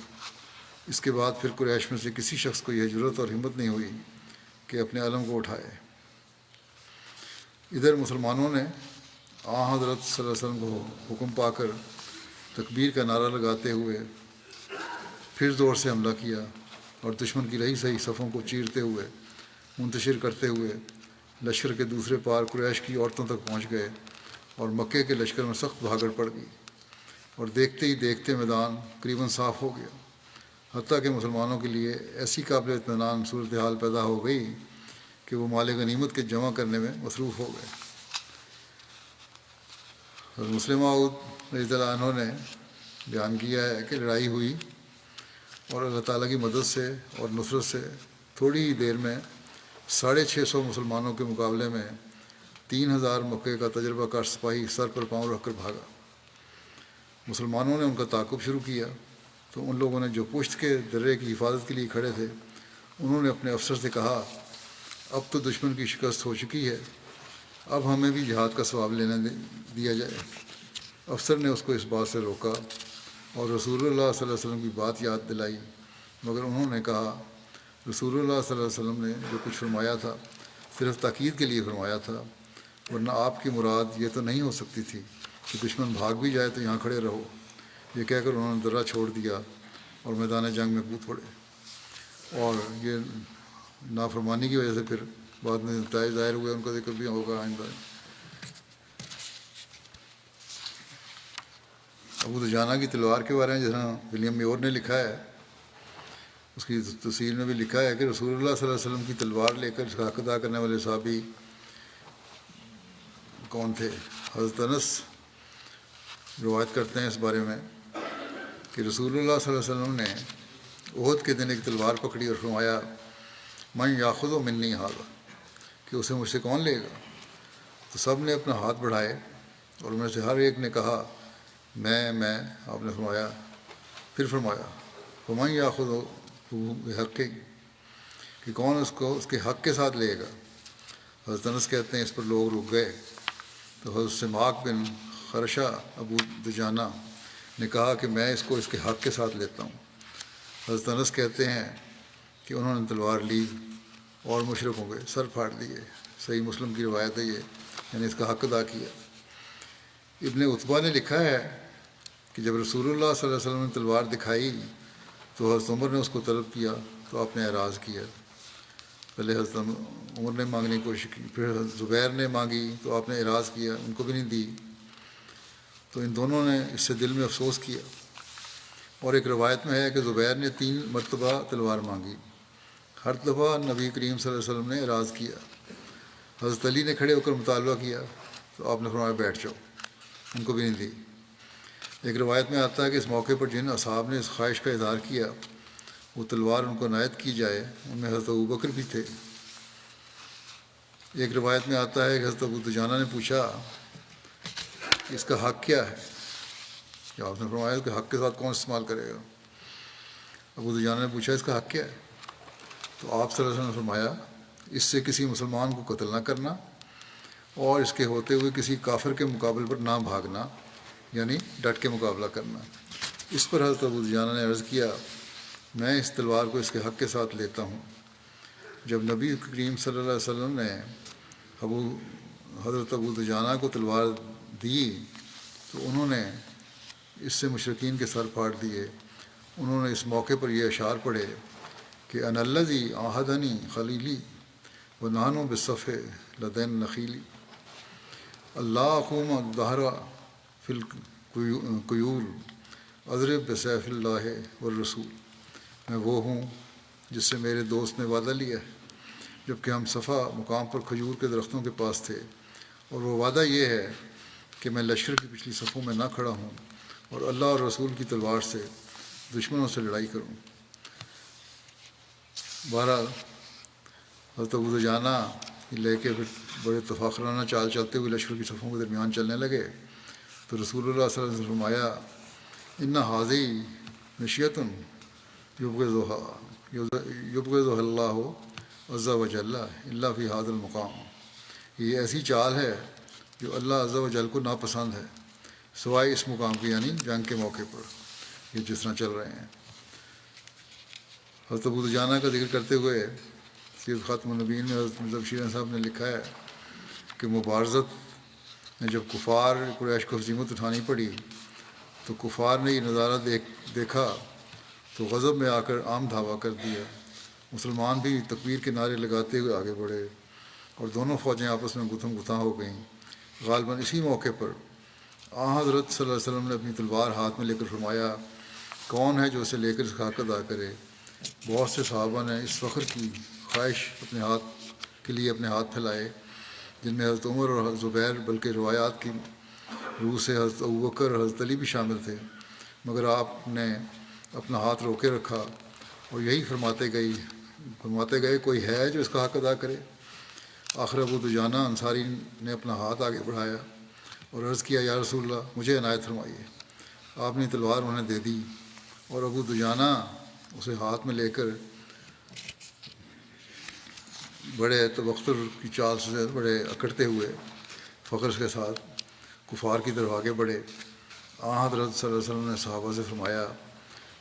B: اس کے بعد پھر قریش میں سے کسی شخص کو یہ جرأت اور ہمت نہیں ہوئی کہ اپنے علم کو اٹھائے۔ ادھر مسلمانوں نے حضرت صلی اللہ علیہ وسلم کو حکم پا کر تکبیر کا نعرہ لگاتے ہوئے پھر زور سے حملہ کیا اور دشمن کی رہی سہی صفوں کو چیرتے ہوئے منتشر کرتے ہوئے لشکر کے دوسرے پار قریش کی عورتوں تک پہنچ گئے، اور مکے کے لشکر میں سخت بھاگڑ پڑ گئی، اور دیکھتے ہی دیکھتے میدان قریباً صاف ہو گیا، حتیٰ کہ مسلمانوں کے لیے ایسی قابل اطمینان صورتحال پیدا ہو گئی کہ وہ مال غنیمت کے جمع کرنے میں مصروف ہو گئے۔ حضرت مسلم موعود رضی اللہ عنہ نے بیان کیا ہے کہ لڑائی ہوئی اور اللہ تعالیٰ کی مدد سے اور نصرت سے تھوڑی ہی دیر میں 650 مسلمانوں کے مقابلے میں 3000 مکے کا تجربہ کار سپاہی سر پر پاؤں رکھ کر بھاگا۔ مسلمانوں نے ان کا تعاقب شروع کیا تو ان لوگوں نے جو پشت کے درے کی حفاظت کے لیے کھڑے تھے انہوں نے اپنے افسر سے کہا، اب تو دشمن کی شکست ہو چکی ہے، اب ہمیں بھی جہاد کا ثواب لینے دیا جائے۔ افسر نے اس کو اس بات سے روکا اور رسول اللہ صلی اللہ علیہ وسلم کی بات یاد دلائی، مگر انہوں نے کہا رسول اللہ صلی اللہ علیہ وسلم نے جو کچھ فرمایا تھا صرف تاکید کے لیے فرمایا تھا، ورنہ آپ کی مراد یہ تو نہیں ہو سکتی تھی کہ دشمن بھاگ بھی جائے تو یہاں کھڑے رہو۔ یہ کہہ کر انہوں نے درہ چھوڑ دیا اور میدان جنگ میں کود پڑے۔ اور یہ نافرمانی کی وجہ سے پھر بعد میں نتائج ظاہر ہوئے، ان کا ذکر بھی ہوگا آئندہ۔ ابو دجانہ کی تلوار کے بارے میں جس طرح ولیم میور نے لکھا ہے، اس کی تفصیل میں بھی لکھا ہے کہ رسول اللہ صلی اللہ علیہ وسلم کی تلوار لے کر اس کا حق ادا کرنے والے صحابی کون تھے؟ حضرت انس روایت کرتے ہیں اس بارے میں کہ رسول اللہ صلی اللہ علیہ وسلم نے احد کے دن ایک تلوار پکڑی اور فرمایا من یاخذ منی ھذا، کہ اسے مجھ سے کون لے گا؟ تو سب نے اپنا ہاتھ بڑھائے اور ان میں سے ہر ایک نے کہا میں۔ آپ نے فرمایا فمن یاخذ بحق، کہ کون اس کو اس کے حق کے ساتھ لے گا؟ حضرت انس کہتے ہیں اس پر لوگ رک گئے، تو حضرت سماک بن خرشہ ابو دجانہ نے کہا کہ میں اس کو اس کے حق کے ساتھ لیتا ہوں۔ حضرت انس کہتے ہیں کہ انہوں نے تلوار لی اور مشرک ہو گئے، سر پھاڑ دیے۔ صحیح مسلم کی روایت ہے یہ، یعنی اس کا حق ادا کیا۔ ابن عتبہ نے لکھا ہے کہ جب رسول اللہ صلی اللہ علیہ وسلم نے تلوار دکھائی تو حضرت عمر نے اس کو طلب کیا تو آپ نے اعراض کیا۔ پہلے حضرت عمر نے مانگنے کی کوشش کی، پھر حضرت زبیر نے مانگی تو آپ نے اعراض کیا، ان کو بھی نہیں دی۔ تو ان دونوں نے اس سے دل میں افسوس کیا۔ اور ایک روایت میں ہے کہ زبیر نے 3 مرتبہ تلوار مانگی، ہر دفعہ نبی کریم صلی اللہ علیہ وسلم نے اعراض کیا۔ حضرت علی نے کھڑے ہو کر مطالبہ کیا تو آپ نے فرمایا بیٹھ جاؤ، ان کو بھی نہیں دی۔ ایک روایت میں آتا ہے کہ اس موقع پر جن اصحاب نے اس خواہش کا اظہار کیا وہ تلوار ان کو عنایت کی جائے، ان میں حضرت ابوبکر بھی تھے۔ ایک روایت میں آتا ہے کہ حضرت ابو دجانہ نے پوچھا کہ اس کا حق کیا ہے، کہ آپ نے فرمایا اس کے حق کے ساتھ کون استعمال کرے گا؟ ابو دجانہ نے پوچھا اس کا حق کیا ہے؟ تو آپ صلی اللہ علیہ وسلم نے فرمایا اس سے کسی مسلمان کو قتل نہ کرنا اور اس کے ہوتے ہوئے کسی کافر کے مقابلے پر نہ بھاگنا، یعنی ڈٹ کے مقابلہ کرنا۔ اس پر حضرت ابو دجانہ نے عرض کیا میں اس تلوار کو اس کے حق کے ساتھ لیتا ہوں۔ جب نبی کریم صلی اللہ علیہ وسلم نے حضرت ابو دجانہ کو تلوار دی تو انہوں نے اس سے مشرکین کے سر پھاڑ دیے۔ انہوں نے اس موقع پر یہ اشعار پڑھے کہ ان الذی عاہدنی خلیلی ونحن بالصف لدین نخیلی، اللہ اقوم الدہر فی القیول اضرب بسیف اللہ والرسول، میں وہ ہوں جس سے میرے دوست نے وعدہ لیا ہے جبکہ ہم صفا مقام پر کھجور کے درختوں کے پاس تھے، اور وہ وعدہ یہ ہے کہ میں لشکر کی پچھلی صفوں میں نہ کھڑا ہوں اور اللہ اور رسول کی تلوار سے دشمنوں سے لڑائی کروں۔ بہرحال حضرت ابو دجانہ لے کے پھر بڑے تفاخرانہ چال چلتے ہوئے لشکر کی صفوں کے درمیان چلنے لگے تو رسول اللہ صلی اللہ علیہ وسلم نے فرمایا ان حاضی نشیۃ یبغضها اللہ عز وجل الا فی ھذا المقام، یہ ایسی چال ہے جو اللہ عز و جل کو ناپسند ہے سوائے اس مقام کی، یعنی جنگ کے موقع پر یہ جس طرح چل رہے ہیں۔ حضرت ابو دجانہ کا ذکر کرتے ہوئے سید خاتم النبیین میں حضرت مرزا بشیر احمد صاحب نے لکھا ہے کہ مبارزت میں جب کفار قریش کو ہزیمت اٹھانی پڑی تو کفار نے یہ نظارہ دیکھا تو غضب میں آ کر عام دھاوا کر دیا۔ مسلمان بھی تکبیر کے نعرے لگاتے ہوئے آگے بڑھے اور دونوں فوجیں آپس میں گتھم گتھاں ہو گئیں۔ غالباً اسی موقع پر حضرت صلی اللہ علیہ وسلم نے اپنی تلوار ہاتھ میں لے کر فرمایا کون ہے جو اسے لے کر اس کا حق ادا کرے؟ بہت سے صحابہ نے اس فخر کی خواہش اپنے ہاتھ کے لیے اپنے ہاتھ پھیلائے، جن میں حضرت عمر اور حضرت زبیر، بلکہ روایات کی روح سے حضرت ابوبکر اور حضرت علی بھی شامل تھے، مگر آپ نے اپنا ہاتھ روکے رکھا اور یہی فرماتے گئے کوئی ہے جو اس کا حق ادا کرے؟ آخر ابو دجانہ انصاری نے اپنا ہاتھ آگے بڑھایا اور عرض کیا یا رسول اللہ مجھے عنایت فرمائیے۔ آپ نے تلوار انہیں دے دی اور ابو دجانہ اسے ہاتھ میں لے کر بڑے تبختر کی چال سے بڑے اکڑتے ہوئے فخر کے ساتھ کفار کی طرف آگے بڑھے۔ حضرت صلی اللہ علیہ وسلم نے صحابہ سے فرمایا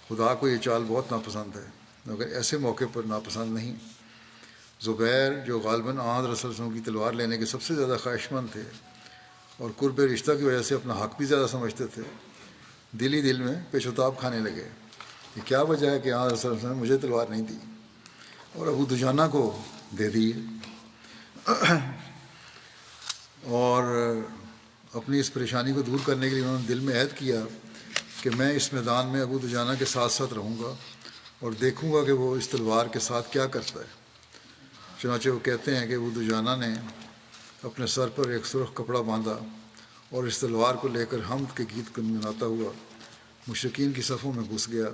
B: خدا کو یہ چال بہت ناپسند ہے مگر ایسے موقع پر ناپسند نہیں۔ زبیر جو غالباً حضرت صلی اللہ علیہ وسلم کی تلوار لینے کے سب سے زیادہ خواہش مند تھے اور قرب رشتہ کی وجہ سے اپنا حق بھی زیادہ سمجھتے تھے، دل ہی دل میں پیچ و تاب کھانے لگے کہ کیا وجہ ہے کہ حضرت صلی اللہ علیہ وسلم نے مجھے تلوار نہیں دی۔ اور ابو دجانہ کو دے دیے، اور اپنی اس پریشانی کو دور کرنے کے لیے انہوں نے دل میں عہد کیا کہ میں اس میدان میں ابو دجانہ کے ساتھ ساتھ رہوں گا اور دیکھوں گا کہ وہ اس تلوار کے ساتھ کیا کرتا ہے۔ چنانچہ وہ کہتے ہیں کہ ابو دجانہ نے اپنے سر پر ایک سرخ کپڑا باندھا اور اس تلوار کو لے کر حمد کے گیت گنگناتا ہوا مشرکین کی صفوں میں گھس گیا،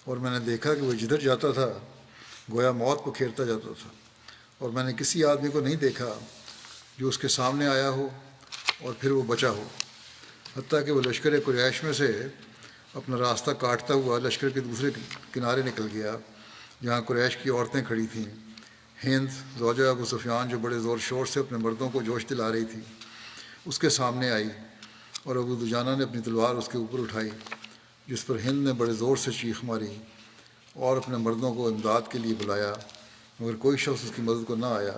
B: اور میں نے دیکھا کہ وہ جدھر جاتا تھا گویا موت کو کھیرتا جاتا تھا، اور میں نے کسی آدمی کو نہیں دیکھا جو اس کے سامنے آیا ہو اور پھر وہ بچا ہو، حتیٰ کہ وہ لشکر قریش میں سے اپنا راستہ کاٹتا ہوا لشکر کے دوسرے کنارے نکل گیا جہاں قریش کی عورتیں کھڑی تھیں۔ ہند زوجہ ابو سفیان جو بڑے زور شور سے اپنے مردوں کو جوش دلا رہی تھی اس کے سامنے آئی، اور ابو دجانہ نے اپنی تلوار اس کے اوپر اٹھائی، جس پر ہند نے بڑے زور سے چیخ ماری اور اپنے مردوں کو امداد کے لیے بلایا، مگر کوئی شخص اس کی مدد کو نہ آیا۔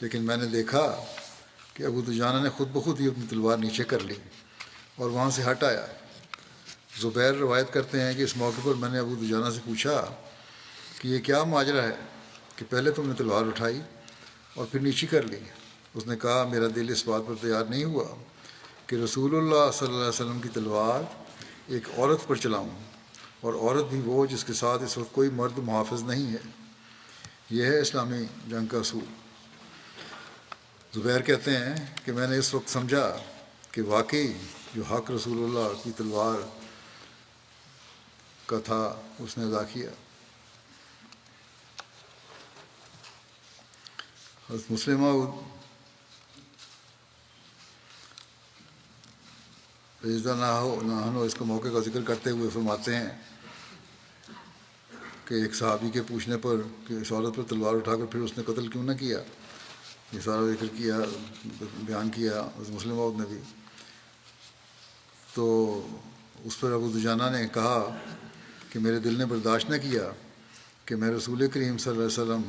B: لیکن میں نے دیکھا کہ ابو دجانہ نے خود بخود ہی اپنی تلوار نیچے کر لی اور وہاں سے ہٹ آیا۔ زبیر روایت کرتے ہیں کہ اس موقع پر میں نے ابو دجانہ سے پوچھا کہ یہ کیا ماجرا ہے کہ پہلے تم نے تلوار اٹھائی اور پھر نیچی کر لی؟ اس نے کہا میرا دل اس بات پر تیار نہیں ہوا کہ رسول اللہ صلی اللہ علیہ وسلم کی تلوار ایک عورت پر چلاؤں، اور عورت بھی وہ جس کے ساتھ اس وقت کوئی مرد محافظ نہیں ہے۔ یہ ہے اسلامی جنگ کا اصول۔ زبیر کہتے ہیں کہ میں نے اس وقت سمجھا کہ واقعی جو حق رسول اللہ کی تلوار کا تھا اس نے ادا کیا۔ حضرت مسلمہ رضی اللہ عنہ اس کا موقع کا ذکر کرتے ہوئے فرماتے ہیں کہ ایک صحابی کے پوچھنے پر کہ اس عورت پر تلوار اٹھا کر پھر اس نے قتل کیوں نہ کیا، یہ سارا ذکر کیا، بیان کیا حضرت مسلم موعود نے بھی، تو اس پر ابو دجانہ نے کہا کہ میرے دل نے برداشت نہ کیا کہ میں رسول کریم صلی اللہ علیہ وسلم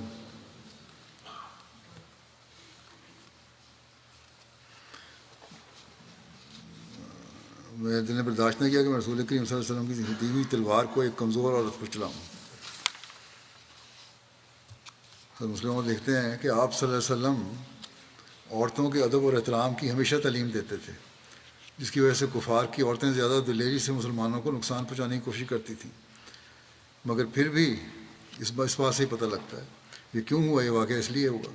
B: میرے دل نے برداشت نہ کیا کہ میں رسول کریم صلی اللہ علیہ وسلم کی دی ہوئی تلوار کو ایک کمزور عورت پر چلاؤں۔ حضرت مسلم لکھتے ہیں کہ آپ صلی اللہ علیہ وسلم عورتوں کے ادب اور احترام کی ہمیشہ تعلیم دیتے تھے، جس کی وجہ سے کفار کی عورتیں زیادہ دلیری سے مسلمانوں کو نقصان پہنچانے کی کوشش کرتی تھیں، مگر پھر بھی اس بات سے ہی پتہ لگتا ہے یہ کیوں ہوا۔ یہ واقعہ اس لیے ہوا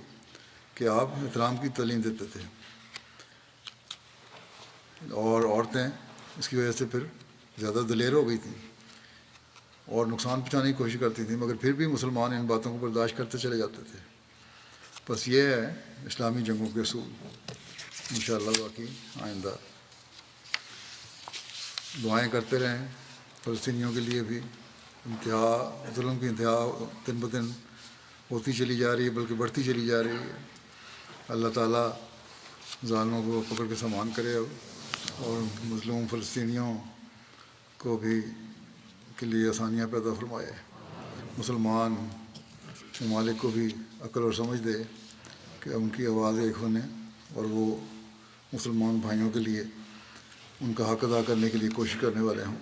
B: کہ آپ احترام کی تعلیم دیتے تھے، اور عورتیں اس کی وجہ سے پھر زیادہ دلیر ہو گئی تھیں اور نقصان پہنچانے کی کوشش کرتی تھیں، مگر پھر بھی مسلمان ان باتوں کو برداشت کرتے چلے جاتے تھے۔ بس یہ ہے اسلامی جنگوں کے اصول۔ انشاءاللہ باقی آئندہ دعائیں کرتے رہیں فلسطینیوں کے لیے بھی۔ ظلم کی انتہا دن بدن ہوتی چلی جا رہی ہے، بلکہ بڑھتی چلی جا رہی ہے۔ اللہ تعالیٰ ظالموں کو پکڑ کے سامان کرے اور مظلوم فلسطینیوں کو بھی کے لیے آسانیاں پیدا فرمائے، مسلمان ممالک کو بھی عقل اور سمجھ دے کہ ان کی آواز ایک ہونے اور وہ مسلمان بھائیوں کے لیے ان کا حق ادا کرنے کے لیے کوشش کرنے والے ہوں۔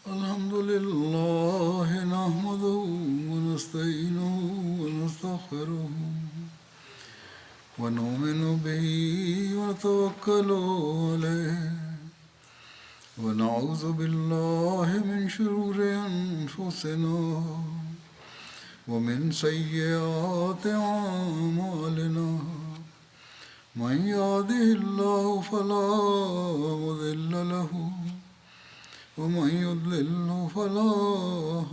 B: الحمد لله نحمده ونستعينه ونستغفره ونؤمن به ونتوكل عليه ونعوذ بالله من شرور أنفسنا ومن سيئات أعمالنا، من يهده الله فلا مضل له ومن يضلل فلا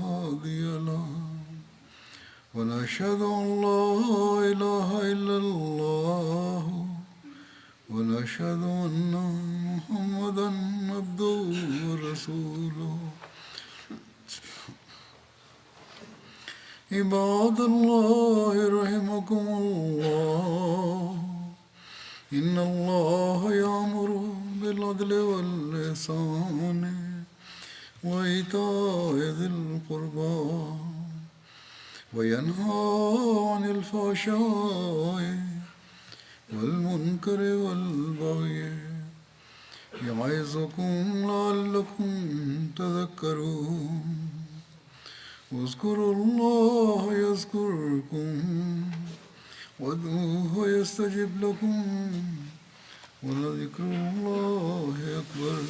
B: هادي له، ونشهد أن لا إله إلا الله ونشهد أن محمدا عبده ورسوله۔ عباد الله رحمكم الله، إن الله يأمر بالعدل والإحسان وإيتاء ذي القربى وينهى عن الفحشاء والمنكر والبغي يعظكم لعلكم تذكرون واذكروا الله يذكركم وادعوه يستجب لكم ولذكر الله أكبر.